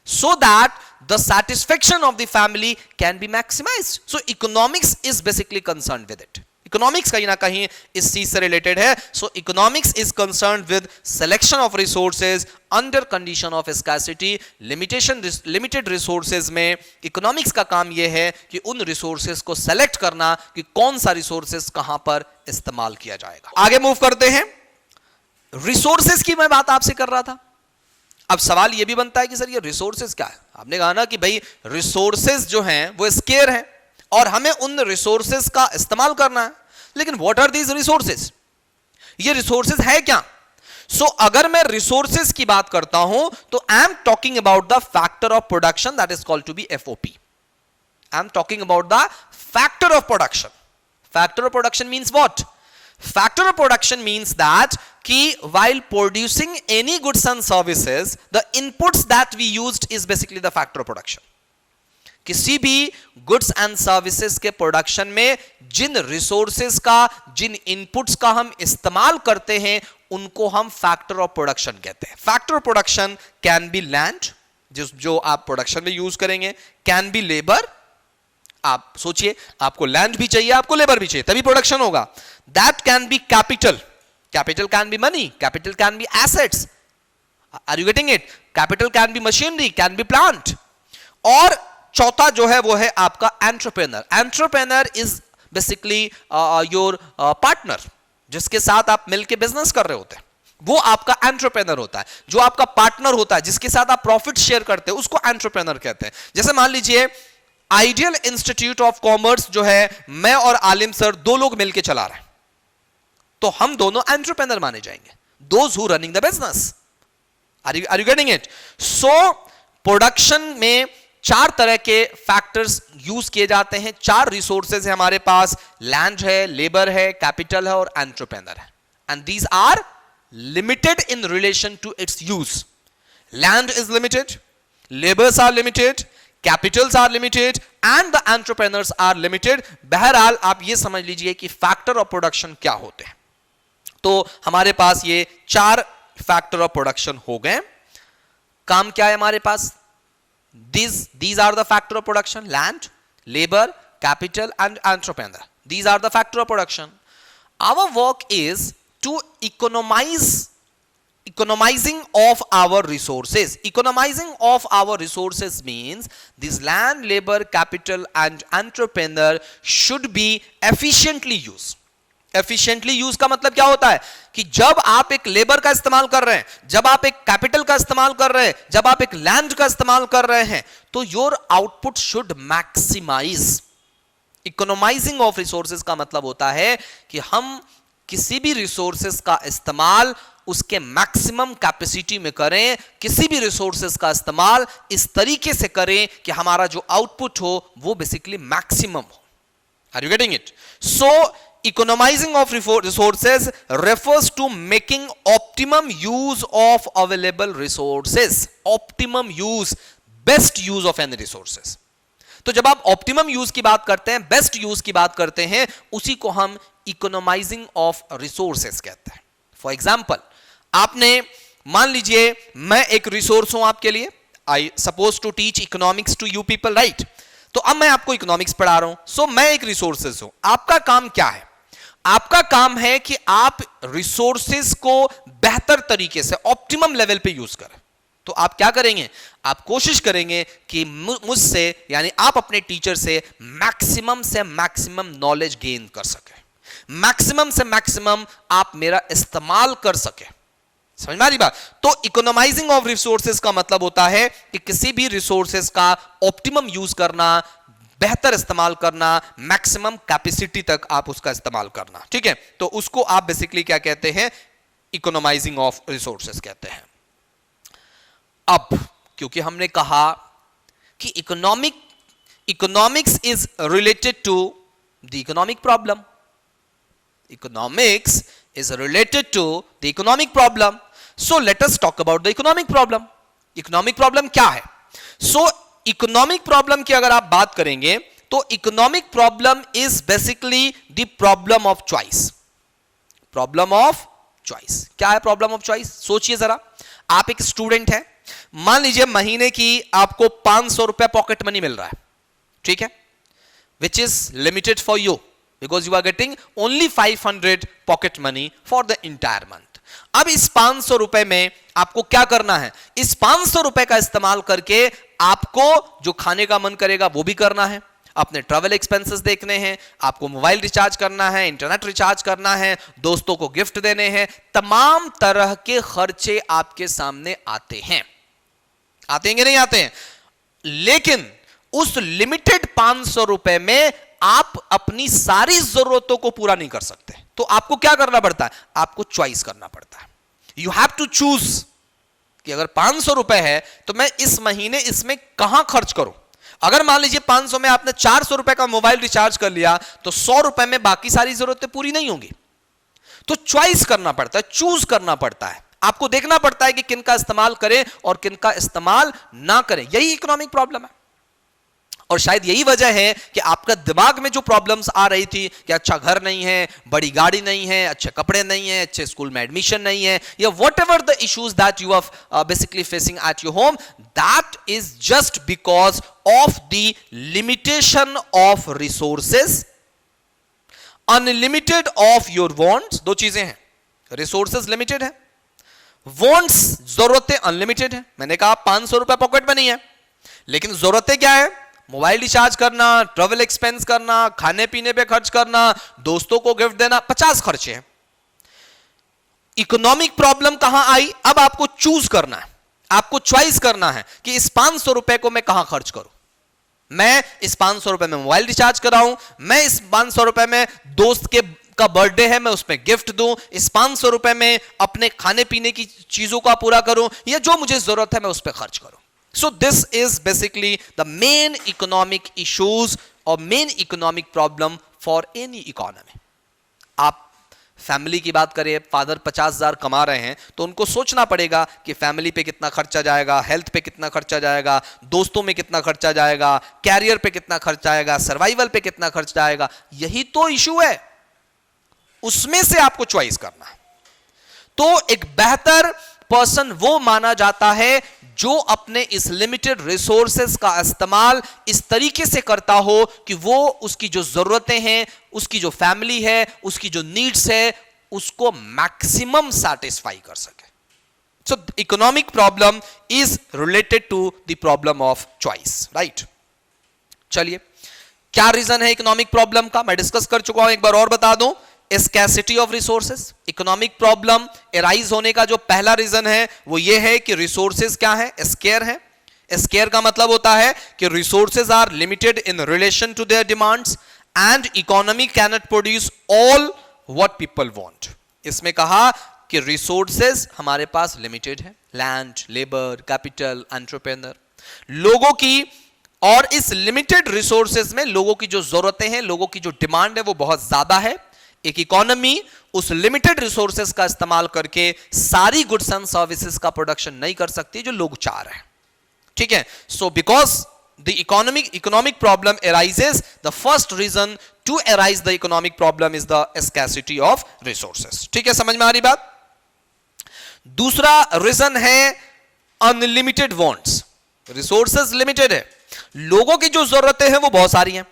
Speaker 1: so that the satisfaction of the family can be maximized. So economics is basically concerned with it. Economics कहीं ना कहीं इस चीज से related है. So economics is concerned with selection of resources under condition of scarcity. Limited resources में economics का काम यह है कि उन resources को select करना कि कौन सा resources कहां पर इस्तेमाल किया जाएगा. आगे move करते हैं. Resources की मैं बात आपसे कर रहा था. अब सवाल यह भी बनता है कि सर ये रिसोर्सेज क्या है? आपने कहा ना कि भाई रिसोर्सेज जो हैं वो स्केर हैं और हमें उन रिसोर्सेज का इस्तेमाल करना है, लेकिन व्हाट आर दीज रिसोर्सेज? ये रिसोर्सेज है क्या? सो अगर मैं रिसोर्सेज की बात करता हूं तो I am talking about the factor of production that is called to be FOP. I am talking about the factor of production. Factor of production means what? Factor of production means that कि while producing any goods and services, the inputs that we used is basically the factor of production. किसी भी goods and services के production में जिन resources का, जिन inputs का हम इस्तेमाल करते हैं उनको हम factor of production कहते हैं. Factor of production can be land, जो आप production में use करेंगे, can be labor. आप सोचिए, आपको लैंड भी चाहिए, आपको लेबर भी चाहिए, तभी प्रोडक्शन होगा. That can be capital. Capital can be money, capital can be assets. Are you getting it? Capital can be machinery, can be plant. और चौथा जो है वो है आपका entrepreneur. Entrepreneur is basically your partner, जिसके साथ आप मिलकर बिजनेस कर रहे होते हैं, वो आपका एंटरप्रेन्योर होता है. जो आपका पार्टनर होता है, जिसके साथ आप प्रॉफिट शेयर करते हैं, उसको एंटरप्रेन्योर कहते हैं. जैसे मान लीजिए आइडियल इंस्टीट्यूट ऑफ कॉमर्स जो है, मैं और आलिम सर दो लोग मिलकर चला रहे हैं, तो हम दोनों एंटरप्रेन्योर माने जाएंगे. Those who running the business. Are you getting it? So production में चार तरह के फैक्टर्स यूज किए जाते हैं. चार रिसोर्सेज है हमारे पास. लैंड है, लेबर है, कैपिटल है और एंटरप्रेन्योर है. And these are limited in relation to its use. Land is limited, labours are limited, capitals are limited and the entrepreneurs are limited. बहरहाल आप ये समझ लीजिए कि फैक्टर ऑफ प्रोडक्शन क्या होते हैं. तो हमारे पास ये चार फैक्टर ऑफ प्रोडक्शन हो गए. काम क्या है हमारे पास? these are the factor of production: land, labor, capital and entrepreneur. These are the factor of production. Our work is to economizing of our resources. Economizing of our resources means this land, labor, capital and entrepreneur should be efficiently used. Efficiently use का मतलब क्या होता है कि जब आप एक labour का इस्तेमाल कर रहे हैं, जब आप एक कैपिटल का इस्तेमाल कर रहे हैं, जब आप एक लैंड का इस्तेमाल कर रहे हैं, तो your output should maximize. Economizing of resources का मतलब होता है कि हम किसी भी रिसोर्सेज का इस्तेमाल उसके मैक्सिमम कैपेसिटी में करें. किसी भी रिसोर्सेज का इस्तेमाल इस तरीके से करें कि हमारा जो आउटपुट हो वो बेसिकली मैक्सिमम हो. Are you getting it? So economizing of resources refers to making optimum use of available resources. Optimum use, best use of any resources. तो जब आप optimum use की बात करते हैं, best use की बात करते हैं, उसी को हम economizing of resources कहते हैं. For example, आपने मान लीजिए मैं एक रिसोर्स हूं आपके लिए. I suppose to teach economics to you people, right? तो अब मैं आपको इकोनॉमिक्स पढ़ा रहा हूं. सो मैं एक रिसोर्सेज हूं. आपका काम क्या है? आपका काम है कि आप रिसोर्सेज को बेहतर तरीके से ऑप्टिमम लेवल पे यूज करें. तो आप क्या करेंगे, आप कोशिश करेंगे कि मुझसे यानी आप अपने टीचर से मैक्सिमम नॉलेज गेन कर सके, मैक्सिमम से मैक्सिमम आप मेरा इस्तेमाल कर सके। समझ में आ रही बात? तो इकोनोमाइजिंग ऑफ रिसोर्सेज का मतलब होता है कि किसी भी रिसोर्सेज का ऑप्टिमम यूज करना, बेहतर इस्तेमाल करना, मैक्सिमम कैपेसिटी तक आप उसका इस्तेमाल करना। ठीक है, तो उसको आप बेसिकली क्या कहते हैं, इकोनोमाइजिंग ऑफ रिसोर्सेज कहते हैं। अब क्योंकि हमने कहा कि economics is related to the economic problem, economics is related to the economic problem, so let us talk about the economic problem. economic problem क्या है? so economic problem की अगर आप बात करेंगे तो economic problem is basically the problem of choice. problem of choice क्या है? problem of choice सोचिए जरा, आप एक स्टूडेंट हैं, मान लीजिए महीने की आपको 500 रुपए पॉकेट मनी मिल रहा है, ठीक है, which is limited for you because you are getting only 500 pocket money for the entire month. अब इस 500 रुपए में आपको क्या करना है? इस 500 रुपए का इस्तेमाल करके आपको जो खाने का मन करेगा वो भी करना है, अपने ट्रैवल एक्सपेंसेस देखने हैं, आपको मोबाइल रिचार्ज करना है, इंटरनेट रिचार्ज करना है, दोस्तों को गिफ्ट देने हैं, तमाम तरह के खर्चे आपके सामने आते हैं। आते हैं कि नहीं आते हैं? लेकिन उस लिमिटेड 500 रुपए में आप अपनी सारी जरूरतों को पूरा नहीं कर सकते, तो आपको क्या करना पड़ता है? आपको चॉइस करना पड़ता है। यू हैव टू चूज कि अगर 500 रुपए है तो मैं इस महीने इसमें कहां खर्च करूं। अगर मान लीजिए 500 में आपने 400 रुपए का मोबाइल रिचार्ज कर लिया तो 100 रुपए में बाकी सारी जरूरतें पूरी नहीं होंगी। तो चॉइस करना पड़ता है, चूज करना पड़ता है, आपको देखना पड़ता है कि किन का इस्तेमाल करें और किन का इस्तेमाल ना करें। यही इकोनॉमिक प्रॉब्लम है और शायद यही वजह है कि आपका दिमाग में जो प्रॉब्लम्स आ रही थी कि अच्छा घर नहीं है, बड़ी गाड़ी नहीं है, अच्छे कपड़े नहीं है, अच्छे स्कूल में एडमिशन नहीं है, या whatever the issues that you are basically facing at your home, that is just because of the limitation of resources, unlimited of your wants. दो चीजें हैं, रिसोर्सेज लिमिटेड है, वांट्स जरूरतें अनलिमिटेड है। मैंने कहा 500 रुपए पॉकेट में नहीं है, लेकिन जरूरतें क्या है? मोबाइल रिचार्ज करना, ट्रैवल एक्सपेंस करना, खाने पीने पे खर्च करना, दोस्तों को गिफ्ट देना, 50 खर्चे हैं। इकोनॉमिक प्रॉब्लम कहां आई? अब आपको चूज करना है, आपको चॉइस करना है कि इस 500 रुपए को मैं कहां खर्च करूं। मैं इस 500 रुपए में मोबाइल रिचार्ज कराऊं, मैं इस 500 रुपए में दोस्त का बर्थडे है मैं उसमें गिफ्ट दूं, इस 500 रुपए में अपने खाने पीने की चीजों का पूरा करूं, या जो मुझे जरूरत है मैं उस पर खर्च करूं। So this is basically the main economic issues or main economic problem for any economy. आप फैमिली की बात करें, फादर 50,000 कमा रहे हैं तो उनको सोचना पड़ेगा कि फैमिली पे कितना खर्चा जाएगा, हेल्थ पे कितना खर्चा जाएगा, दोस्तों में कितना खर्चा जाएगा, कैरियर पे कितना खर्चा जाएगा, सर्वाइवल पे कितना खर्चा जाएगा। यही तो इशू है, उसमें से आपको चॉइस करना है। तो एक बेहतर पर्सन वो माना जाता है जो अपने इस लिमिटेड रिसोर्सेस का इस्तेमाल इस तरीके से करता हो कि वो उसकी जो जरूरतें हैं, उसकी जो फैमिली है, उसकी जो नीड्स है, उसको मैक्सिमम सैटिस्फाई कर सके। So economic problem is related to the problem of choice, right. चलिए, क्या रीजन है इकोनॉमिक प्रॉब्लम का? मैं डिस्कस कर चुका हूं, एक बार और बता दूं। Scarcity of resources, economic problem arise होने का जो पहला रीजन है वो ये है कि रिसोर्सेज क्या है? स्केयर है। स्केयर का मतलब होता है कि resources are limited in relation to their demands and economy can not produce all what people want. इसमें कहा कि रिसोर्सेज हमारे पास लिमिटेड है, लैंड, लेबर, कैपिटल, एंटरप्रेन्योर, लोगों की, और इस लिमिटेड रिसोर्सेज में लोगों की जो जरूरतें हैं, लोगों की जो डिमांड है वो बहुत ज्यादा है। एक इकोनॉमी उस लिमिटेड रिसोर्सेज का इस्तेमाल करके सारी गुड्स एंड सर्विसेज का प्रोडक्शन नहीं कर सकती जो लोग चाह रहे हैं, ठीक है। So because the economic problem arises, the first reason to arise the economic problem is the scarcity of resources. ठीक है, समझ में आ रही बात? दूसरा रीजन है अनलिमिटेड वांट्स। रिसोर्सेज लिमिटेड है, लोगों की जो जरूरतें हैं वो बहुत सारी हैं,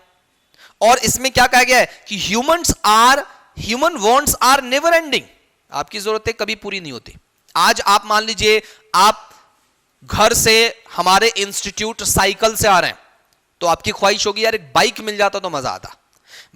Speaker 1: और इसमें क्या कहा गया है कि human wants are never ending. आपकी जरूरतें कभी पूरी नहीं होती। आज आप मान लीजिए आप घर से हमारे इंस्टीट्यूट साइकिल से आ रहे हैं तो आपकी ख्वाहिश होगी यार एक बाइक मिल जाता तो मजा आता,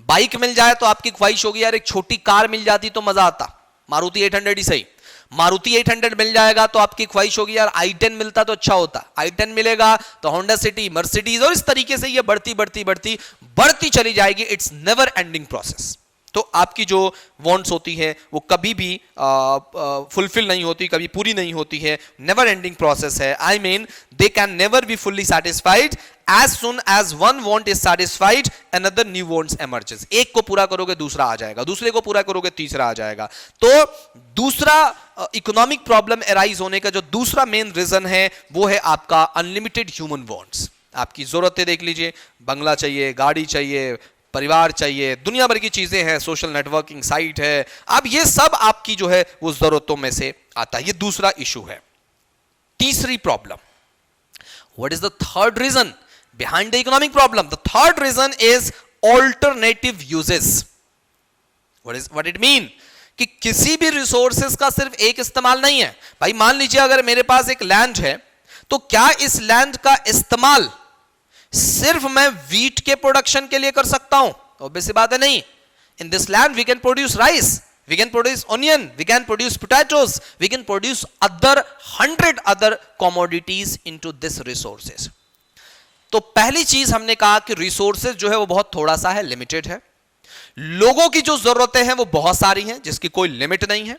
Speaker 1: बाइक मिल जाए तो आपकी ख्वाहिश होगी यार एक छोटी कार मिल जाती तो मजा आता, मारुति 800 ही सही, मारुति 800 मिल जाएगा तो आपकी ख्वाहिश होगी यार i10 मिलता तो अच्छा होता, i10 मिलेगा तो होंडा सिटी, मर्सिडीज, और इस तरीके से ये बढ़ती बढ़ती बढ़ती बढ़ती चली जाएगी। It's never ending process. तो आपकी जो वांट्स होती है वो कभी भी फुलफिल नहीं होती, कभी पूरी नहीं होती है, नेवर एंडिंग प्रोसेस है। I mean they can never be fully satisfied. As soon as one want is satisfied another new wants emerges. एक को पूरा करोगे दूसरा आ जाएगा, दूसरे को पूरा करोगे तीसरा आ जाएगा। तो दूसरा इकोनॉमिक प्रॉब्लम एराइज होने का जो दूसरा मेन रीजन है वो है आपका अनलिमिटेड ह्यूमन वांट्स। आपकी जरूरतें देख लीजिए, बंगला चाहिए, गाड़ी चाहिए, परिवार चाहिए, दुनिया भर की चीजें हैं, सोशल नेटवर्किंग साइट है, अब ये सब आपकी जो है वो जरूरतों में से आता है। ये दूसरा इशू है। तीसरी problem, what is the third reason behind the economic problem? The third reason is alternative uses. What it mean कि किसी भी रिसोर्सेज का सिर्फ एक इस्तेमाल नहीं है। भाई मान लीजिए अगर मेरे पास एक लैंड है तो क्या इस लैंड का इस्तेमाल सिर्फ मैं वीट के प्रोडक्शन के लिए कर सकता हूं? ऑब्वियस सी बात है नहीं। In this land we can produce rice, we can produce onion, we can produce potatoes, we can produce other 100 other commodities into this resources. तो पहली चीज हमने कहा कि रिसोर्सेज जो है वो बहुत थोड़ा सा है, लिमिटेड है। लोगों की जो जरूरतें हैं वो बहुत सारी हैं जिसकी कोई लिमिट नहीं है।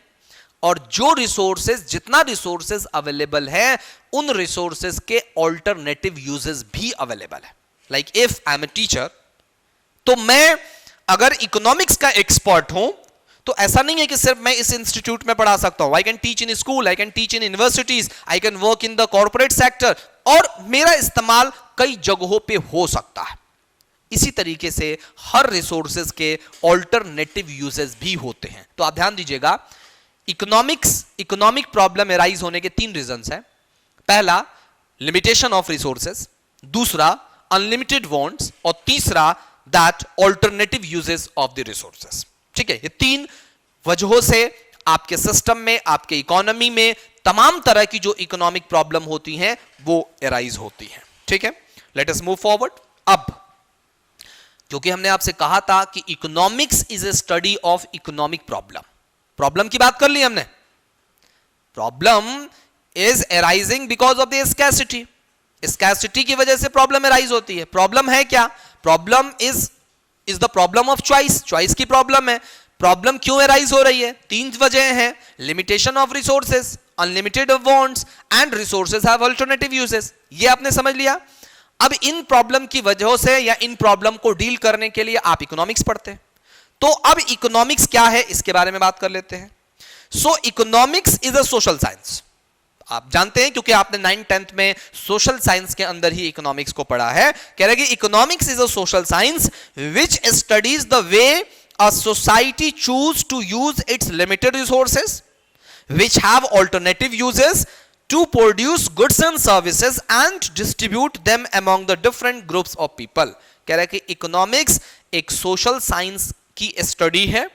Speaker 1: और जो रिसोर्सेज, जितना रिसोर्सेज अवेलेबल है उन रिसोर्सेज के ऑल्टरनेटिव यूजेस भी अवेलेबल है। Like if I am a teacher, तो मैं अगर इकोनॉमिक्स का एक्सपर्ट हूं तो ऐसा नहीं है कि सिर्फ मैं इस इंस्टीट्यूट में पढ़ा सकता हूं। I can teach in school, I can teach in universities, I can work in the corporate sector, और मेरा इस्तेमाल कई जगहों पे हो सकता है। इसी तरीके से हर रिसोर्सेज के ऑल्टरनेटिव यूजेस भी होते हैं। तो आप ध्यान दीजिएगा, इकोनॉमिक प्रॉब्लम एराइज होने के 3 रीजंस हैं। पहला लिमिटेशन ऑफ रिसोर्सेज, दूसरा अनलिमिटेड वांट्स, और तीसरा that alternative uses of the resources. ठीक है, ये 3 वजहों से आपके सिस्टम में, आपके इकोनॉमी में तमाम तरह की जो इकोनॉमिक प्रॉब्लम होती हैं वो एराइज होती हैं। ठीक है, लेट अस मूव फॉरवर्ड। अब क्योंकि हमने आपसे कहा था कि economics is a study of economic problem, problem की बात कर ली हमने। Problem is arising because of the scarcity, scarcity की वजह से प्रॉब्लम एराइज होती है। प्रॉब्लम है क्या? Problem is the problem of choice, choice की प्रॉब्लम है। प्रॉब्लम क्यों एराइज हो रही है? 3 वजह हैं, limitation of resources, unlimited wants, and resources have alternative uses. ये आपने समझ लिया। अब इन प्रॉब्लम की वजहों से या इन प्रॉब्लम को डील करने के लिए आप इकोनॉमिक्स पढ़ते हैं। तो अब इकोनॉमिक्स क्या है इसके बारे में बात कर लेते हैं। So economics is a social science. आप जानते हैं क्योंकि आपने 9th 10th में सोशल साइंस के अंदर ही इकोनॉमिक्स को पढ़ा है। कह रहे कि economics is a social science which studies the way a society choose to use its limited resources which have alternative uses to produce goods and services and distribute them among the different groups of people। कह रहा है कि economics एक social science की study है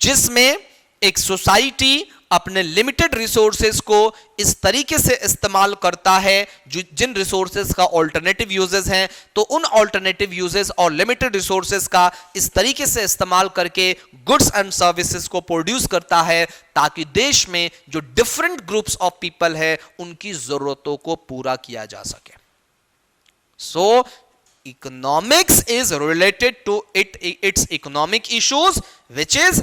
Speaker 1: जिसमें एक society अपने लिमिटेड रिसोर्सेज को इस तरीके से इस्तेमाल करता है जिन रिसोर्सेज का ऑल्टरनेटिव यूजेस हैं, तो उन ऑल्टरनेटिव यूजेस और लिमिटेड रिसोर्सेज का इस तरीके से इस्तेमाल करके गुड्स एंड सर्विसेज को प्रोड्यूस करता है ताकि देश में जो डिफरेंट ग्रुप्स ऑफ पीपल है उनकी जरूरतों को पूरा किया जा सके। सो economics is related to its economic issues which is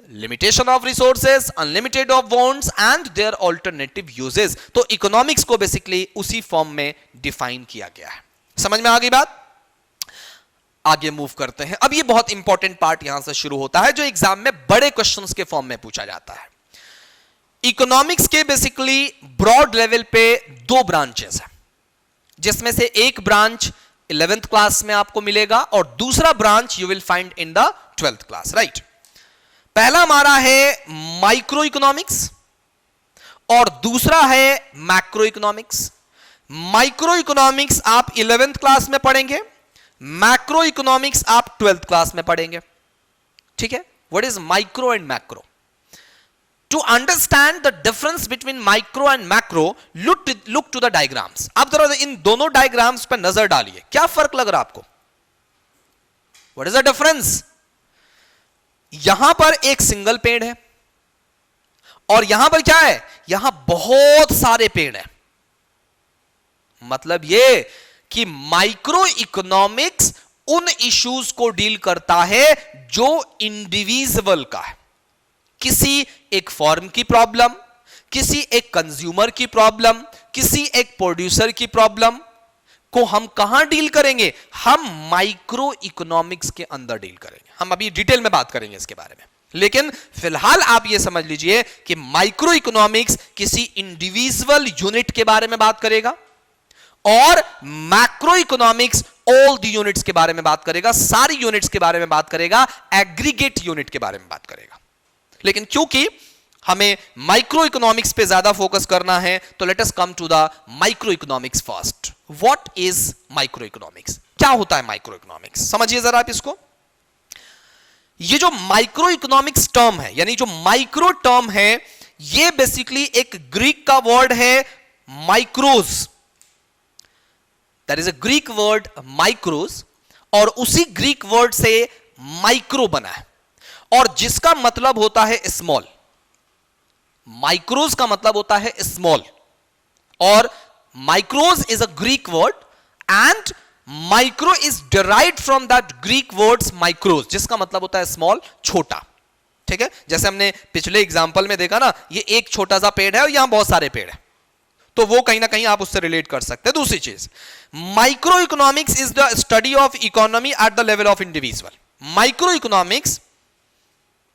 Speaker 1: limitation of resources, unlimited of wants and their alternative uses। तो इकोनॉमिक्स को बेसिकली उसी फॉर्म में डिफाइन किया गया है। समझ में आ गई बात? आगे मूव करते हैं। अब ये बहुत इंपॉर्टेंट पार्ट यहां से शुरू होता है जो एग्जाम में बड़े क्वेश्चंस के फॉर्म में पूछा जाता है। इकोनॉमिक्स के बेसिकली ब्रॉड लेवल पे 2 ब्रांचेस हैं जिसमें से एक ब्रांच 11th क्लास में आपको मिलेगा और दूसरा branch you will find in the 12th class, right. पहला हमारा है माइक्रो इकोनॉमिक्स और दूसरा है मैक्रो इकोनॉमिक्स। माइक्रो इकोनॉमिक्स आप 11th क्लास में पढ़ेंगे, मैक्रो इकोनॉमिक्स आप 12th क्लास में पढ़ेंगे। ठीक है, what is micro and macro? To understand the difference between micro and macro, look to the diagrams. आप जरा इन दोनों डायग्राम्स पर नजर डालिए, क्या फर्क लग रहा है आपको? What is the difference? यहां पर एक सिंगल पेड़ है और यहां पर क्या है? यहां बहुत सारे पेड़ हैं. मतलब यह कि माइक्रो इकोनॉमिक्स उन इश्यूज को डील करता है जो इंडिविजुअल का है. किसी एक फॉर्म की प्रॉब्लम, किसी एक कंज्यूमर की प्रॉब्लम, किसी एक प्रोड्यूसर की प्रॉब्लम को हम कहां डील करेंगे? हम माइक्रो इकोनॉमिक्स के अंदर डील करेंगे. हम अभी डिटेल में बात करेंगे इसके बारे में, लेकिन फिलहाल आप यह समझ लीजिए कि माइक्रो इकोनॉमिक्स किसी इंडिविजुअल यूनिट के बारे में बात करेगा और macro economics all the units के बारे में बात करेगा, सारी यूनिट्स के बारे में बात करेगा, एग्रीगेट यूनिट के बारे में बात करेगा. लेकिन क्योंकि हमें माइक्रो इकोनॉमिक्स पे ज्यादा फोकस करना है, तो let us come to the micro economics first. What is micro economics? क्या होता है माइक्रो इकोनॉमिक्स? समझिए जरा आप इसको. ये जो माइक्रो इकोनॉमिक्स टर्म है, यानी जो माइक्रो टर्म है, ये बेसिकली एक ग्रीक का वर्ड है माइक्रोज. That is a Greek word माइक्रोज, और उसी ग्रीक वर्ड से माइक्रो बना है और जिसका मतलब होता है स्मॉल. माइक्रोज का मतलब होता है स्मॉल, और माइक्रोज is a Greek word and micro is derived from that Greek words माइक्रोज, जिसका मतलब होता है स्मॉल, छोटा. ठीक है, जैसे हमने पिछले एग्जांपल में देखा ना, ये एक छोटा सा पेड़ है और यहां बहुत सारे पेड़ है, तो वो कहीं ना कहीं आप उससे रिलेट कर सकते हैं. दूसरी चीज, micro economics is the study of economy at the level of individual. Micro economics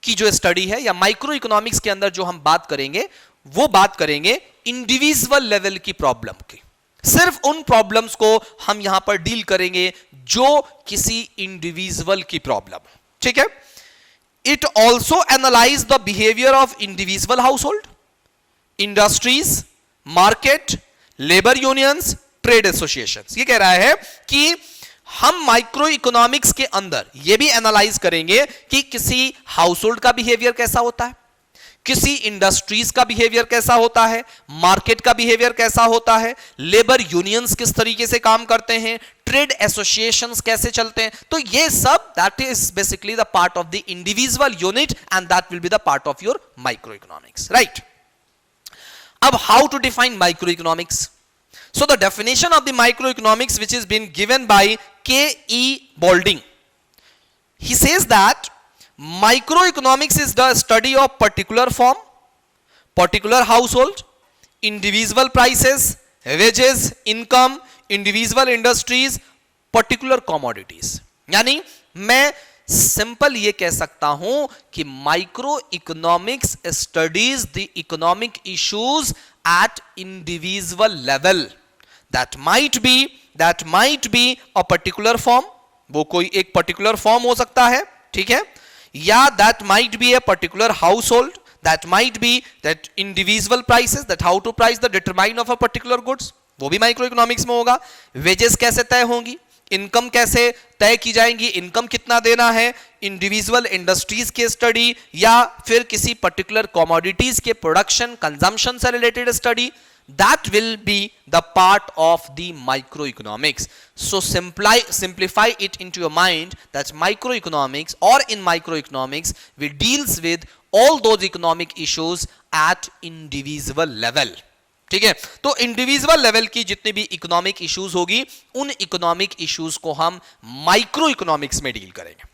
Speaker 1: की जो स्टडी है, या माइक्रो इकोनॉमिक्स के अंदर जो हम बात करेंगे, वो बात करेंगे इंडिविजुअल लेवल की प्रॉब्लम की. सिर्फ उन प्रॉब्लम्स को हम यहां पर डील करेंगे जो किसी इंडिविजुअल की प्रॉब्लम. ठीक है. It also analyse the behaviour of individual household, industries, market, labour unions, trade associations. ये कह रहा है कि हम माइक्रो इकोनॉमिक्स के अंदर यह भी एनालाइज करेंगे कि किसी हाउसहोल्ड का बिहेवियर कैसा होता है, किसी इंडस्ट्रीज का बिहेवियर कैसा होता है, मार्केट का बिहेवियर कैसा होता है, लेबर यूनियंस किस तरीके से काम करते हैं, ट्रेड एसोसिएशंस कैसे चलते हैं. तो ये सब that is basically the part of the individual unit and that will be the part of your micro economics. Right. अब how to define micro economics? So the definition of the microeconomics, which is been given by K.E. Balding, he says that microeconomics is the study of particular firm, particular household, individual prices, wages, income, individual industries, particular commodities. यानी मैं simple ये कह सकता हूं कि micro economics studies the economic issues at individual level. That might be a particular firm, वो कोई एक particular firm हो सकता है. ठीक है. या that might be a particular household, that might be that individual prices, that how to price the determine of a particular goods, वो भी माइक्रो इकोनॉमिक्स में होगा. वेजेस कैसे तय होंगी, इनकम कैसे तय की जाएंगी, इनकम कितना देना है, इंडिविजुअल इंडस्ट्रीज की स्टडी, या फिर किसी पर्टिकुलर कमोडिटीज के प्रोडक्शन कंजम्पशन से related study. That will be the part of the microeconomics. So simplify it into your mind that microeconomics, or in microeconomics, we deals with all those economic issues at individual level. ठीक है. तो individual level की जितनी भी economic issues होगी, उन economic issues को हम माइक्रो इकोनॉमिक्स में डील करेंगे.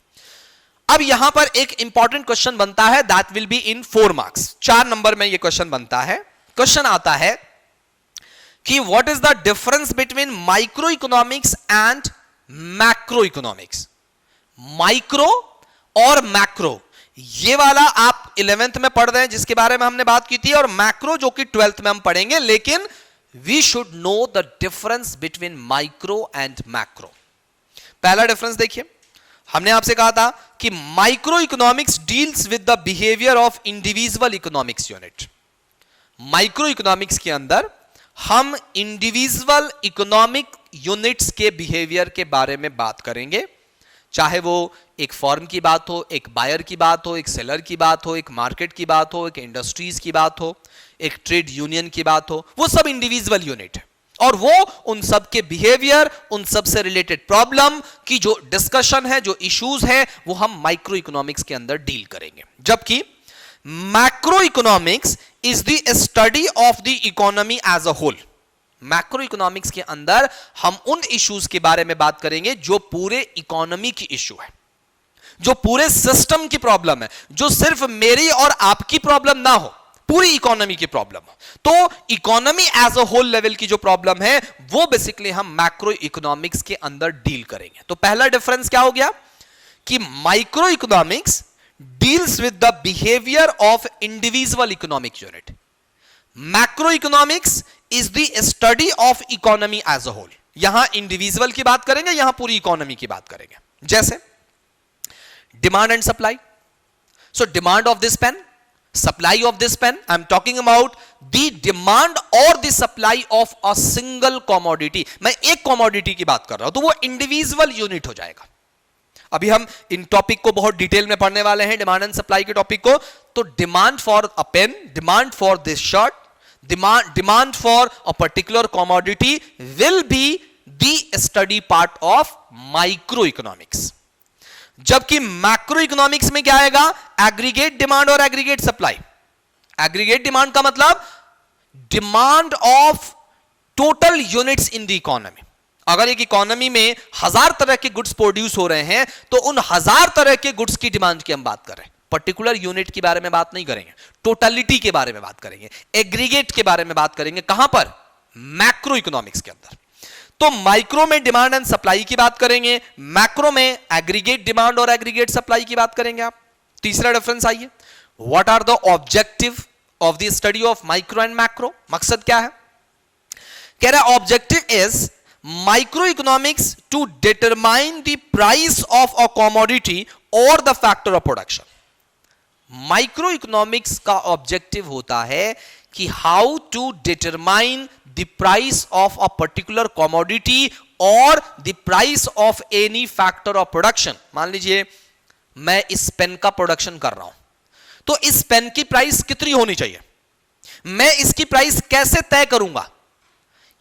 Speaker 1: अब यहां पर एक इंपॉर्टेंट क्वेश्चन बनता है, that will be in 4 marks. 4 number में यह क्वेश्चन बनता है. क्वेश्चन आता है कि what is the difference between micro economics and macro economics. Micro और मैक्रो, ये वाला आप 11th में पढ़ रहे हैं जिसके बारे में हमने बात की थी, और मैक्रो जो कि 12th में हम पढ़ेंगे. लेकिन we should know the difference between micro and macro. पहला डिफरेंस देखिए, हमने आपसे कहा था कि micro economics deals with the behaviour of individual economics unit. Micro economics के अंदर हम इंडिविजुअल इकोनॉमिक यूनिट्स के बिहेवियर के बारे में बात करेंगे, चाहे वो एक फर्म की बात हो, एक बायर की बात हो, एक सेलर की बात हो, एक मार्केट की बात हो, एक इंडस्ट्रीज की बात हो, एक ट्रेड यूनियन की बात हो, वो सब इंडिविजुअल यूनिट है और वो उन सब के बिहेवियर, उन सब से रिलेटेड प्रॉब्लम की जो डिस्कशन है, जो इश्यूज है, वो हम माइक्रो इकोनॉमिक्स के अंदर डील करेंगे। जबकि macro economics is the study of the economy as a whole. Macro economics के अंदर हम उन इश्यूज के बारे में बात करेंगे जो पूरे इकोनॉमी की इश्यू है, जो पूरे सिस्टम की प्रॉब्लम है, जो सिर्फ मेरी और आपकी प्रॉब्लम ना हो, पूरी इकोनॉमी की प्रॉब्लम हो। तो economy as a whole level की जो प्रॉब्लम है वो बेसिकली हम मैक्रो इकोनॉमिक्स के अंदर डील करेंगे। तो पहला डिफरेंस क्या हो गया कि micro economics deals with the behaviour of individual economic unit, macro economics is the study of economy as a whole. यहां इंडिविजुअल की बात करेंगे, यहां पूरी इकोनॉमी की बात करेंगे। जैसे demand and supply. So demand of this pen, supply of this pen, I am talking about the demand or the supply of a single commodity। मैं एक commodity की बात कर रहा हूं, तो वो individual unit हो जाएगा। अभी हम इन टॉपिक को बहुत डिटेल में पढ़ने वाले हैं, डिमांड एंड सप्लाई के टॉपिक को। तो demand for a pen, demand for this shirt, demand for a particular commodity will be the study part of micro economics. जबकि मैक्रो इकोनॉमिक्स में क्या आएगा, एग्रीगेट डिमांड और एग्रीगेट सप्लाई। एग्रीगेट डिमांड का मतलब demand of total units in the economy. अगर एक इकोनॉमी में 1000 तरह के गुड्स प्रोड्यूस हो रहे हैं तो उन 1000 तरह के गुड्स की डिमांड की हम बात कर रहे हैं। पर्टिकुलर यूनिट के बारे में बात नहीं करेंगे, टोटलिटी के बारे में बात करेंगे, एग्रीगेट के बारे में बात करेंगे। कहां पर, मैक्रो इकोनॉमिक्स के अंदर। तो माइक्रो में डिमांड एंड सप्लाई की बात करेंगे, मैक्रो में एग्रीगेट डिमांड और एग्रीगेट सप्लाई की बात करेंगे आप। तीसरा डिफरेंस आइए, what are the objective of the study of micro and macro. मकसद क्या है, कह रहा है objective is micro economics to determine the price of a commodity और the factor of production. Micro economics का ऑब्जेक्टिव होता है कि how to determine the price of a particular commodity or the price of any factor of production। मान लीजिए मैं इस pen का प्रोडक्शन कर रहा हूं, तो इस पेन की प्राइस कितनी होनी चाहिए, मैं इसकी प्राइस कैसे तय करूंगा,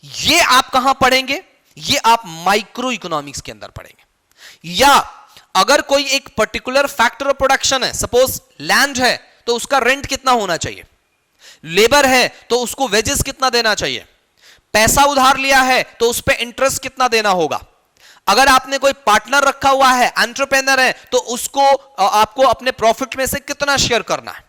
Speaker 1: ये आप कहां पढ़ेंगे, ये आप माइक्रो इकोनॉमिक्स के अंदर पढ़ेंगे। या अगर कोई एक पर्टिकुलर फैक्टर ऑफ प्रोडक्शन है, सपोज लैंड है तो उसका रेंट कितना होना चाहिए, लेबर है तो उसको वेजेस कितना देना चाहिए, पैसा उधार लिया है तो उस पर इंटरेस्ट कितना देना होगा, अगर आपने कोई पार्टनर रखा हुआ है, एंटरप्रेन्योर है, तो उसको आपको अपने प्रॉफिट में से कितना शेयर करना है,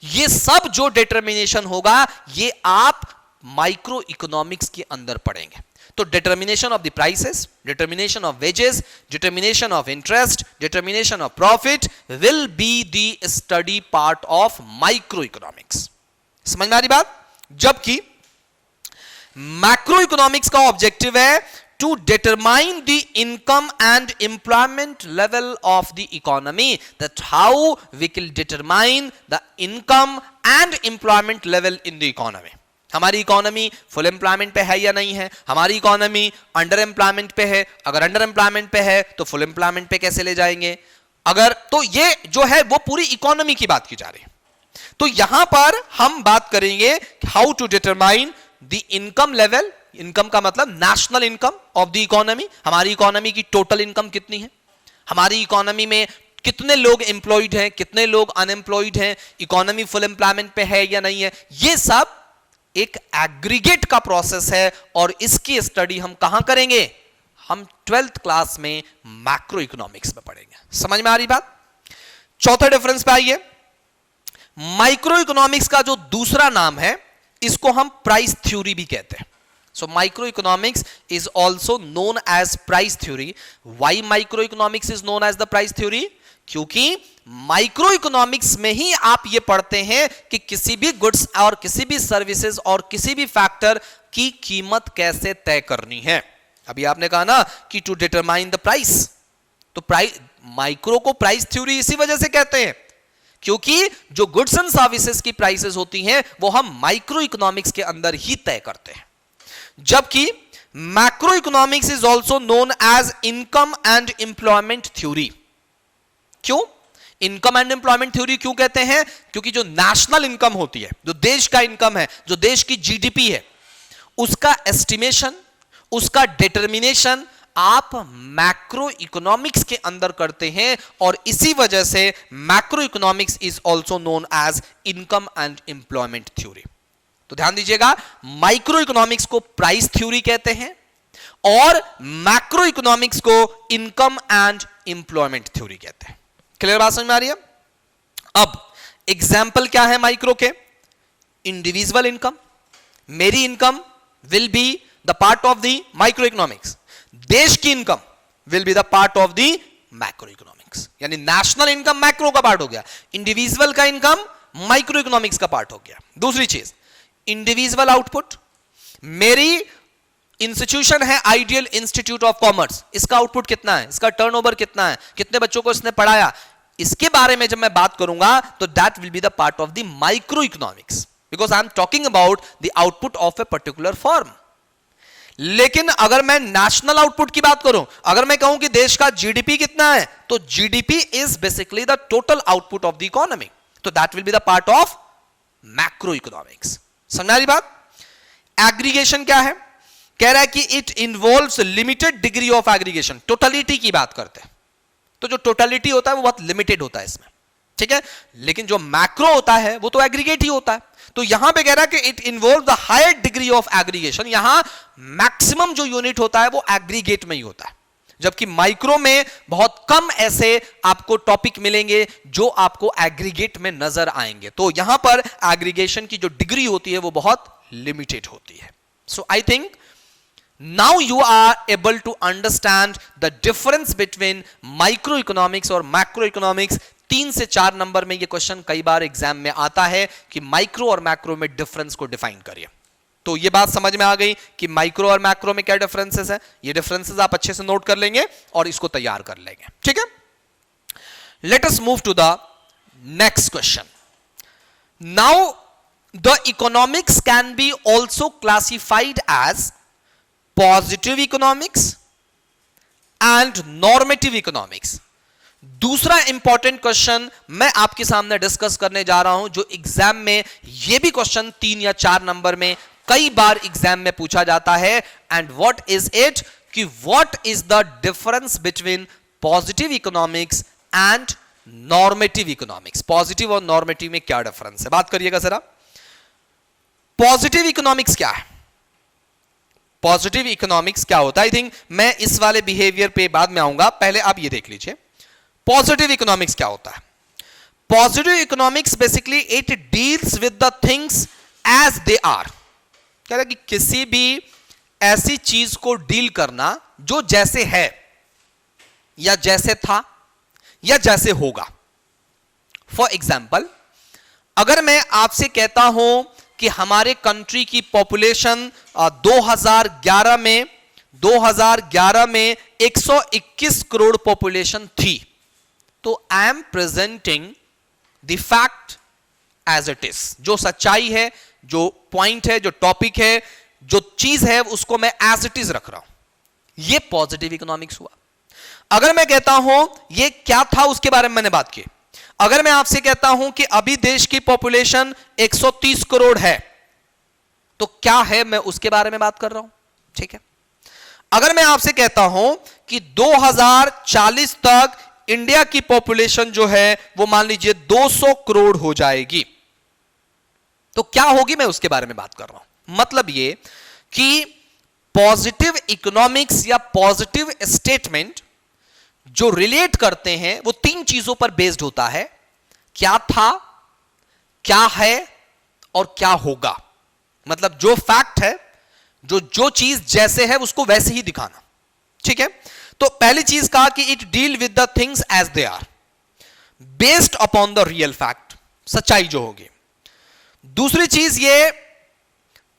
Speaker 1: ये सब जो डिटर्मिनेशन होगा ये आप माइक्रो इकोनॉमिक्स के अंदर पढ़ेंगे। तो determination of the prices, determination of wages, determination of interest, determination of profit will be the study part of micro economics. समझ में आ रही बात। जबकि मैक्रो इकोनॉमिक्स का ऑब्जेक्टिव है to determine the income and employment level of the economy, that how we can determine the income and employment level in the economy. हमारी economy full employment पे है या नहीं है, हमारी इकोनॉमी अंडर एम्प्लॉयमेंट पे है, अगर अंडर एम्प्लॉयमेंट पे है तो फुल एम्प्लॉयमेंट पे कैसे ले जाएंगे, अगर तो ये जो है वो पूरी इकोनॉमी की बात की जा रही है। तो यहां पर हम बात करेंगे how to determine the income level. Income का मतलब national income of the economy, हमारी इकोनॉमी की टोटल इनकम कितनी है, हमारी इकोनॉमी में कितने लोग एम्प्लॉयड हैं, कितने लोग अनएम्प्लॉयड हैं, इकोनॉमी फुल एम्प्लॉयमेंट पे है या नहीं है। ये सब एक एग्रीगेट का प्रोसेस है और इसकी स्टडी हम कहां करेंगे, हम 12th क्लास में मैक्रो इकोनॉमिक्स में पढ़ेंगे। समझ में आ रही बात। चौथा डिफरेंस पे आइए, माइक्रो इकोनॉमिक्स का जो दूसरा नाम है इसको हम प्राइस थ्योरी भी कहते हैं। So micro economics is also known as price theory. Why micro economics is known as the price theory, क्योंकि माइक्रो इकोनॉमिक्स में ही आप ये पढ़ते हैं कि किसी भी गुड्स और किसी भी सर्विसेज और किसी भी फैक्टर की कीमत कैसे तय करनी है। अभी आपने कहा ना कि टू डिटरमाइन द प्राइस, तो प्राइस माइक्रो को प्राइस थ्योरी इसी वजह से कहते हैं क्योंकि जो गुड्स एंड सर्विसेज की प्राइसेस होती हैं वो हम माइक्रो इकोनॉमिक्स के अंदर ही तय करते हैं। जबकि macro economics is also known as income and employment theory. क्यों इनकम एंड एम्प्लॉयमेंट थ्योरी क्यों कहते हैं? क्योंकि जो नेशनल इनकम होती है, जो देश का इनकम है, जो देश की जीडीपी है, उसका एस्टिमेशन, उसका डिटर्मिनेशन आप मैक्रो इकोनॉमिक्स के अंदर करते हैं, और इसी वजह से macro economics is also known as income and employment theory. तो ध्यान दीजिएगा, माइक्रो इकोनॉमिक्स को प्राइस थ्योरी कहते हैं और मैक्रो इकोनॉमिक्स को इनकम एंड एम्प्लॉयमेंट थ्योरी कहते हैं। क्लियर बात समझ में आ रही है? अब एग्जाम्पल क्या है माइक्रो के? इंडिविजुअल इनकम, मेरी income will be the part of the micro economics, देश की income will be the part of the macro economics. यानी नेशनल इनकम मैक्रो का पार्ट हो गया, इंडिविजुअल का इनकम माइक्रो इकोनॉमिक्स का पार्ट हो गया। दूसरी चीज, इंडिविजुअल आउटपुट, मेरी इंस्टीट्यूशन है आइडियल इंस्टीट्यूट ऑफ कॉमर्स, इसका आउटपुट कितना है, इसका टर्नओवर कितना है, कितने बच्चों को इसने पढ़ाया, इसके बारे में जब मैं बात करूंगा तो that will be the part of the micro economics, because I am talking about the output of a particular form. लेकिन अगर मैं नेशनल आउटपुट की बात करूं, अगर मैं कहूं कि देश का जीडीपी कितना है, तो GDP is basically the total output of the economy, तो that will be the part of macro economics. समझा रही बात? एग्रीगेशन क्या है? कह रहा है कि it involves limited degree of aggregation. Totality की बात करते हैं तो जो टोटलिटी होता है वो बहुत लिमिटेड होता है इसमें, ठीक है, लेकिन जो मैक्रो होता है वो तो एग्रीगेट ही होता है। तो यहां पे कह रहा है कि it involve the higher degree of aggregation, यहां मैक्सिमम जो यूनिट होता है वो एग्रीगेट में ही होता है, जबकि माइक्रो में बहुत कम ऐसे आपको टॉपिक मिलेंगे जो आपको एग्रीगेट में नजर आएंगे। तो यहां पर एग्रीगेशन की जो डिग्री होती है वो बहुत लिमिटेड होती है। So I think now you are able to understand the difference between microeconomics और macroeconomics। 3 से 4 नंबर में ये क्वेश्चन कई बार एग्जाम में आता है कि माइक्रो और मैक्रो में डिफरेंस को डिफाइन करिए। तो ये बात समझ में आ गई कि माइक्रो और मैक्रो में क्या डिफरेंसेस है। ये डिफरेंसेस आप अच्छे से नोट कर लेंगे और इसको तैयार कर लेंगे, ठीक है। Let us move to the next question. Now the economics can be also classified as positive economics and normative economics. दूसरा इंपॉर्टेंट क्वेश्चन मैं आपके सामने डिस्कस करने जा रहा हूं, जो एग्जाम में यह भी क्वेश्चन 3 या 4 नंबर में कई बार एग्जाम में पूछा जाता है। एंड व्हाट इज इट, कि what is the difference between positive economics and normative economics. Positive और नॉर्मेटिव में क्या डिफरेंस है, बात करिएगा जरा। पॉजिटिव इकोनॉमिक्स क्या है, पॉजिटिव इकोनॉमिक्स क्या होता है? आई थिंक मैं इस वाले बिहेवियर पे बाद में आऊंगा, पहले आप ये देख लीजिए पॉजिटिव इकोनॉमिक्स क्या होता है। Positive economics basically it deals with the things as they are. कह रहा है कि किसी भी ऐसी चीज को डील करना जो जैसे है या जैसे था या जैसे होगा। फॉर एग्जाम्पल, अगर मैं आपसे कहता हूं कि हमारे कंट्री की पॉपुलेशन 2011 में 121 करोड़ पॉपुलेशन थी, तो I am presenting the fact as it is. जो सच्चाई है, जो पॉइंट है, जो टॉपिक है, जो चीज है, उसको मैं एज इट इज रख रहा हूं। यह पॉजिटिव इकोनॉमिक्स हुआ। अगर मैं कहता हूं यह क्या था उसके बारे में मैंने बात की, अगर मैं आपसे कहता हूं कि अभी देश की पॉपुलेशन 130 करोड़ है, तो क्या है मैं उसके बारे में बात कर रहा हूं, ठीक है। अगर मैं आपसे कहता हूं कि 2040 तक इंडिया की पॉपुलेशन जो है वो मान लीजिए 200 करोड़ हो जाएगी, तो क्या होगी मैं उसके बारे में बात कर रहा हूं। मतलब ये कि पॉजिटिव इकोनॉमिक्स या पॉजिटिव स्टेटमेंट जो रिलेट करते हैं वो 3 चीजों पर बेस्ड होता है, क्या था, क्या है और क्या होगा। मतलब जो फैक्ट है, जो चीज जैसे है उसको वैसे ही दिखाना, ठीक है। तो पहली चीज कहा कि it deal with the things as they are based upon the real fact, सच्चाई जो होगी। दूसरी चीज ये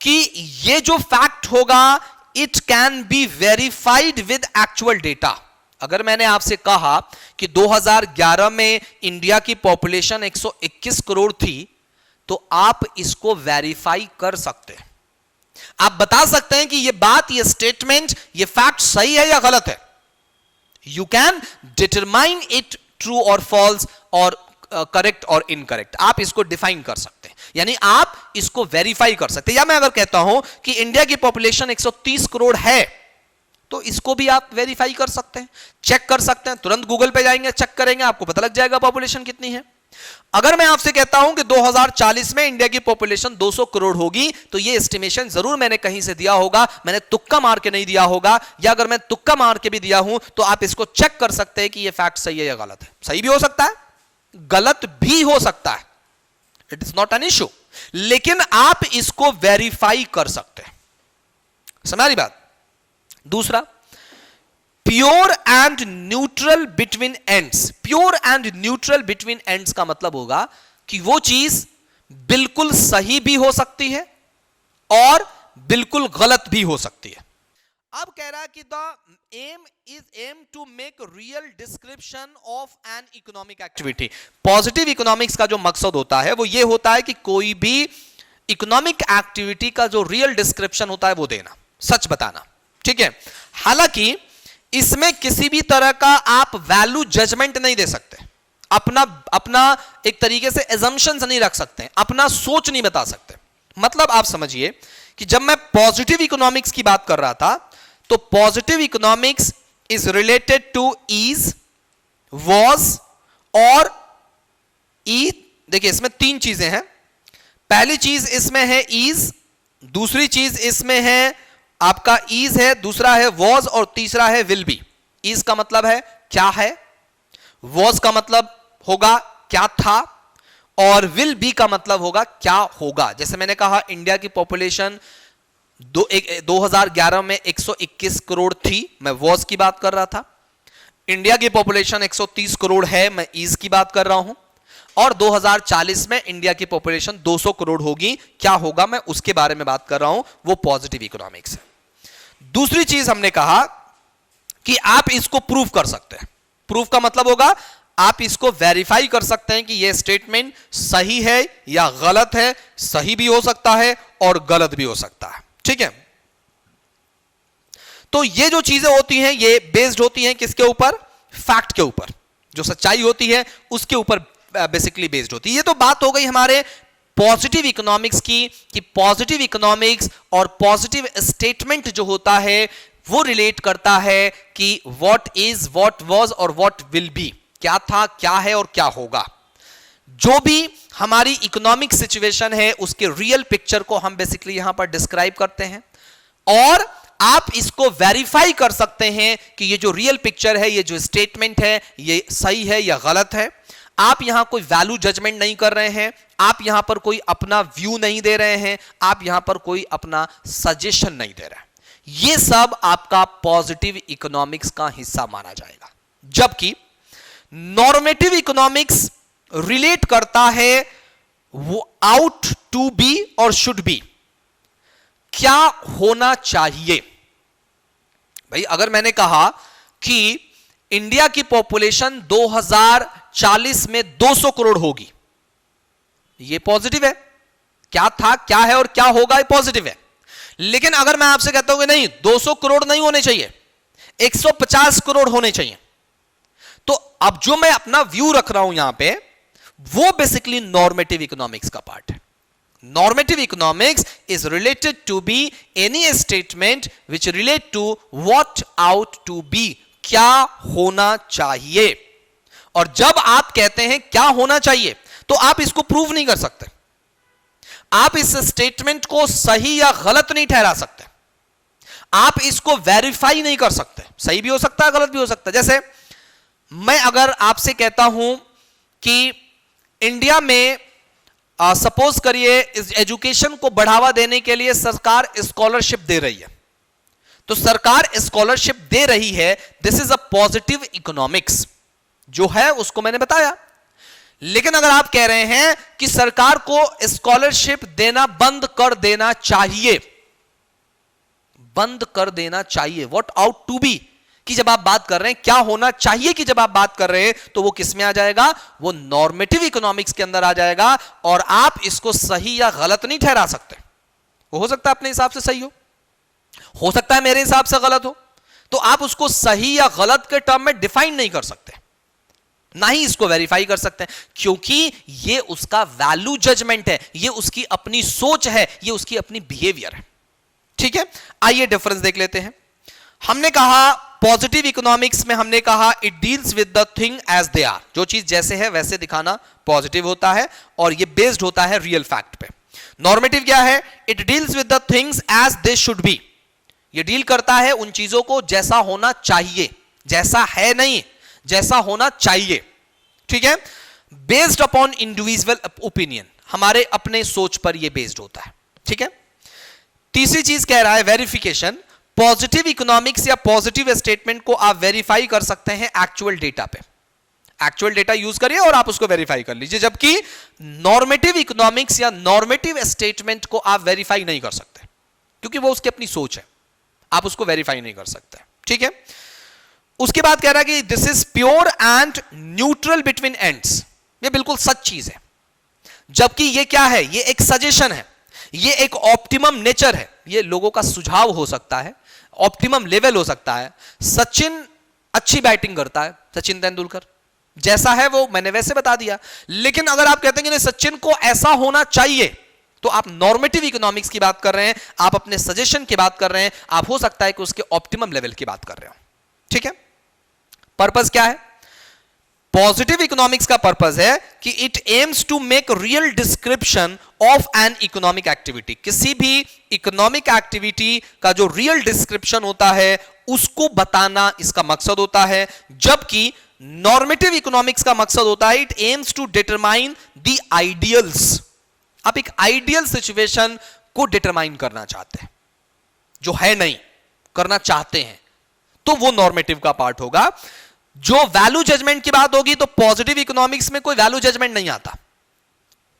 Speaker 1: कि ये जो फैक्ट होगा it can be verified with actual data. अगर मैंने आपसे कहा कि 2011 में इंडिया की पॉपुलेशन 121 करोड़ थी, तो आप इसको वेरीफाई कर सकते हैं। आप बता सकते हैं कि ये बात, ये स्टेटमेंट, ये फैक्ट सही है या गलत है। You can determine it true और फॉल्स और करेक्ट और इनकरेक्ट, आप इसको डिफाइन कर सकते हैं, यानी आप इसको वेरीफाई कर सकते हैं। या मैं अगर कहता हूं कि इंडिया की पॉपुलेशन 130 करोड़ है, तो इसको भी आप वेरीफाई कर सकते हैं, चेक कर सकते हैं। तुरंत गूगल पे जाएंगे, चेक करेंगे, आपको पता लग जाएगा पॉपुलेशन कितनी है। अगर मैं आपसे कहता हूं कि 2040 में इंडिया की पॉपुलेशन 200 करोड़ होगी, तो ये एस्टिमेशन जरूर मैंने कहीं से दिया होगा, मैंने तुक्का मार के नहीं दिया होगा, या अगर मैं तुक्का मार के भी दिया हूं तो आप इसको चेक कर सकते हैं कि ये फैक्ट सही है या गलत है। सही भी हो सकता है, गलत भी हो सकता है, it is not an issue, लेकिन आप इसको वेरीफाई कर सकते हैं। समझ रही बात। दूसरा, pure and neutral between ends. Pure and neutral between ends का मतलब होगा कि वो चीज बिल्कुल सही भी हो सकती है और बिल्कुल गलत भी हो सकती है। अब कह रहा है कि the aim to make real description of an economic activity. Positive economics का जो मकसद होता है वो ये होता है कि कोई भी इकोनॉमिक एक्टिविटी का जो रियल डिस्क्रिप्शन होता है वो देना, सच बताना, ठीक है। हालांकि इसमें किसी भी तरह का आप वैल्यू जजमेंट नहीं दे सकते, अपना एक तरीके से एजम्पशंस नहीं रख सकते, अपना सोच नहीं बता सकते। मतलब आप समझिए कि जब मैं पॉजिटिव इकोनॉमिक्स की बात कर रहा था, तो positive economics is related to is, was और ई। देखिए इसमें तीन चीजें हैं। पहली चीज इसमें है ईज, दूसरी चीज इसमें है आपका ईज है, दूसरा है वॉज और तीसरा है विल बी। ईज का मतलब है क्या है, वॉज का मतलब होगा क्या था, और विल बी का मतलब होगा क्या होगा। जैसे मैंने कहा इंडिया की पॉपुलेशन 2011 में 121 करोड़ थी, मैं वॉज की बात कर रहा था। इंडिया की पॉपुलेशन 130 करोड़ है, मैं ईज की बात कर रहा हूं। और 2040 में इंडिया की पॉपुलेशन 200 करोड़ होगी, क्या होगा मैं उसके बारे में बात कर रहा हूं, वो पॉजिटिव इकोनॉमिक्स है। दूसरी चीज हमने कहा कि आप इसको प्रूव कर सकते हैं। प्रूफ का मतलब होगा आप इसको वेरीफाई कर सकते हैं कि यह स्टेटमेंट सही है या गलत है। सही भी हो सकता है और गलत भी हो सकता है, ठीक है। तो ये जो चीजें होती हैं ये बेस्ड होती हैं किसके ऊपर, फैक्ट के ऊपर। जो सच्चाई होती है उसके ऊपर बेसिकली बेस्ड होती है। ये तो बात हो गई हमारे पॉजिटिव इकोनॉमिक्स की, कि पॉजिटिव इकोनॉमिक्स और पॉजिटिव स्टेटमेंट जो होता है वो रिलेट करता है कि व्हाट इज, व्हाट वाज और व्हाट विल बी, क्या था, क्या है और क्या होगा। जो भी हमारी इकोनॉमिक सिचुएशन है उसके रियल पिक्चर को हम बेसिकली यहां पर डिस्क्राइब करते हैं, और आप इसको वेरीफाई कर सकते हैं कि ये जो रियल पिक्चर है, ये जो स्टेटमेंट है, ये सही है या गलत है। आप यहां कोई वैल्यू जजमेंट नहीं कर रहे हैं, आप यहां पर कोई अपना व्यू नहीं दे रहे हैं, आप यहां पर कोई अपना सजेशन नहीं दे रहे हैं। ये सब आपका पॉजिटिव इकोनॉमिक्स का हिस्सा माना जाएगा। जबकि नॉर्मेटिव इकोनॉमिक्स रिलेट करता है वो आउट टू बी और शुड बी, क्या होना चाहिए। भाई अगर मैंने कहा कि इंडिया की पॉपुलेशन 2040 में 200 करोड़ होगी, ये पॉजिटिव है। क्या था, क्या है और क्या होगा, ये पॉजिटिव है। लेकिन अगर मैं आपसे कहता हूं कि नहीं 200 करोड़ नहीं होने चाहिए, 150 करोड़ होने चाहिए, तो अब जो मैं अपना व्यू रख रहा हूं यहां पे, वो बेसिकली नॉर्मेटिव इकोनॉमिक्स का पार्ट है। Normative economics is related to be any statement which relate to what ought to be, क्या होना चाहिए। और जब आप कहते हैं क्या होना चाहिए, तो आप इसको प्रूव नहीं कर सकते, आप इस स्टेटमेंट को सही या गलत नहीं ठहरा सकते, आप इसको वेरीफाई नहीं कर सकते। सही भी हो सकता है, गलत भी हो सकता है। जैसे मैं अगर आपसे कहता हूं कि इंडिया में सपोज करिए इस एजुकेशन को बढ़ावा देने के लिए सरकार स्कॉलरशिप दे रही है, तो सरकार स्कॉलरशिप दे रही है, this is a positive economics जो है उसको मैंने बताया। लेकिन अगर आप कह रहे हैं कि सरकार को स्कॉलरशिप देना बंद कर देना चाहिए, बंद कर देना चाहिए, व्हाट आउट टू बी कि जब आप बात कर रहे हैं, क्या होना चाहिए कि जब आप बात कर रहे हैं, तो वो किस में आ जाएगा, वो नॉर्मेटिव इकोनॉमिक्स के अंदर आ जाएगा, और आप इसको सही या गलत नहीं ठहरा सकते, हो सकता है अपने हिसाब से सही हो सकता है मेरे हिसाब से गलत हो, तो आप उसको सही या गलत के टर्म में डिफाइन नहीं कर सकते, ना ही इसको वेरीफाई कर सकते हैं, क्योंकि ये उसका वैल्यू जजमेंट है, ये उसकी अपनी सोच है, ये उसकी अपनी बिहेवियर है। ठीक है, आइए डिफरेंस देख लेते हैं। हमने कहा पॉजिटिव इकोनॉमिक्स में हमने कहा it deals with the thing as they are, जो चीज जैसे है वैसे दिखाना पॉजिटिव होता है और ये बेस्ड होता है रियल फैक्ट पे। नॉर्मेटिव क्या है? It deals with the things as they should be, ये डील करता है उन चीजों को जैसा होना चाहिए, जैसा है नहीं, जैसा होना चाहिए। ठीक है, बेस्ड अपॉन इंडिविजुअल ओपिनियन, हमारे अपने सोच पर यह बेस्ड होता है। ठीक है, तीसरी चीज कह रहा है वेरिफिकेशन। पॉजिटिव इकोनॉमिक्स या पॉजिटिव स्टेटमेंट को आप वेरीफाई कर सकते हैं एक्चुअल डेटा पे, एक्चुअल डेटा यूज करिए और आप उसको वेरीफाई कर लीजिए, जबकि नॉर्मेटिव इकोनॉमिक्स या नॉर्मेटिव स्टेटमेंट को आप वेरीफाई नहीं कर सकते, क्योंकि वो उसकी अपनी सोच है, आप उसको वेरीफाई नहीं कर सकते। ठीक है, उसके बाद कह रहा है कि this is pure and neutral between ends, ये बिल्कुल सच चीज है, जबकि ये क्या है? ये एक सजेशन है, ये एक ऑप्टिमम नेचर है, ये लोगों का सुझाव हो सकता है, ऑप्टिमम लेवल हो सकता है। सचिन अच्छी बैटिंग करता है, सचिन तेंदुलकर जैसा है वो मैंने वैसे बता दिया, लेकिन अगर आप कहते हैं कि सचिन को ऐसा होना चाहिए, तो आप नॉर्मेटिव इकोनॉमिक्स की बात कर रहे हैं, आप अपने सजेशन की बात कर रहे हैं, आप हो सकता है कि उसके ऑप्टिमम लेवल की बात कर रहे हो। ठीक है, पर्पस क्या है? पॉजिटिव इकोनॉमिक्स का पर्पस है कि it aims to make real description of an economic activity, किसी भी इकोनॉमिक एक्टिविटी का जो रियल डिस्क्रिप्शन होता है उसको बताना इसका मकसद होता है, जबकि नॉर्मेटिव इकोनॉमिक्स का मकसद होता है it aims to determine the ideals. आप एक आइडियल सिचुएशन को डिटरमाइन करना चाहते हैं, जो है नहीं, करना चाहते हैं, तो वो नॉर्मेटिव का पार्ट होगा। जो वैल्यू जजमेंट की बात होगी तो पॉजिटिव इकोनॉमिक्स में कोई वैल्यू जजमेंट नहीं आता,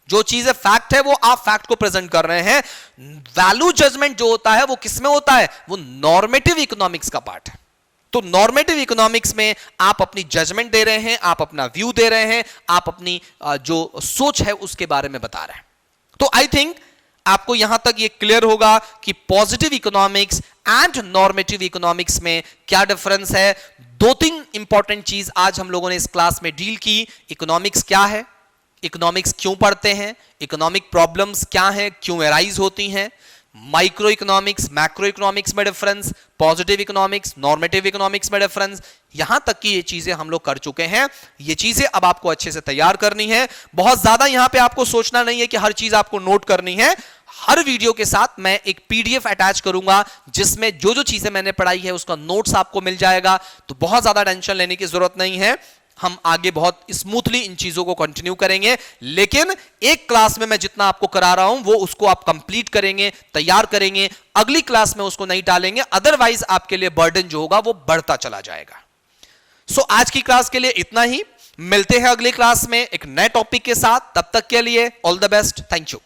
Speaker 1: जो चीज फैक्ट है वो आप फैक्ट को प्रेजेंट कर रहे हैं। वैल्यू जजमेंट जो होता है वो किसमें होता है? वो नॉर्मेटिव इकोनॉमिक्स का पार्ट है। तो नॉर्मेटिव इकोनॉमिक्स में आप अपनी जजमेंट दे रहे हैं, आप अपना व्यू दे रहे हैं, आप अपनी जो सोच है उसके बारे में बता रहे हैं। तो आई थिंक आपको यहां तक ये क्लियर होगा कि positive economics and normative economics में क्या डिफरेंस है। दो तीन इंपॉर्टेंट चीज आज हम लोगों ने इस क्लास में डील की। इकोनॉमिक्स क्या है, इकोनॉमिक्स क्यों पढ़ते हैं, इकोनॉमिक प्रॉब्लम्स क्या हैं, क्यों एराइज होती हैं, माइक्रो इकोनॉमिक्स मैक्रो इकोनॉमिक्स में difference, positive economics normative economics में डिफरेंस, यहां तक कि ये चीजें हम लोग कर चुके हैं। ये चीजें अब आपको अच्छे से तैयार करनी है। बहुत ज्यादा यहां पे आपको सोचना नहीं है कि हर चीज आपको नोट करनी है। हर वीडियो के साथ मैं एक पीडीएफ अटैच करूंगा जिसमें जो जो चीजें मैंने पढ़ाई है उसका नोट्स आपको मिल जाएगा, तो बहुत ज्यादा टेंशन लेने की जरूरत नहीं है। हम आगे बहुत स्मूथली इन चीजों को कंटिन्यू करेंगे, लेकिन एक क्लास में मैं जितना आपको करा रहा हूं वो उसको आप कंप्लीट करेंगे, तैयार करेंगे, अगली क्लास में उसको नहीं टालेंगे, अदरवाइज आपके लिए बर्डन जो होगा वो बढ़ता चला जाएगा। सो आज की क्लास के लिए इतना ही, मिलते हैं अगली क्लास में एक नए टॉपिक के साथ। तब तक के लिए all the best, thank you.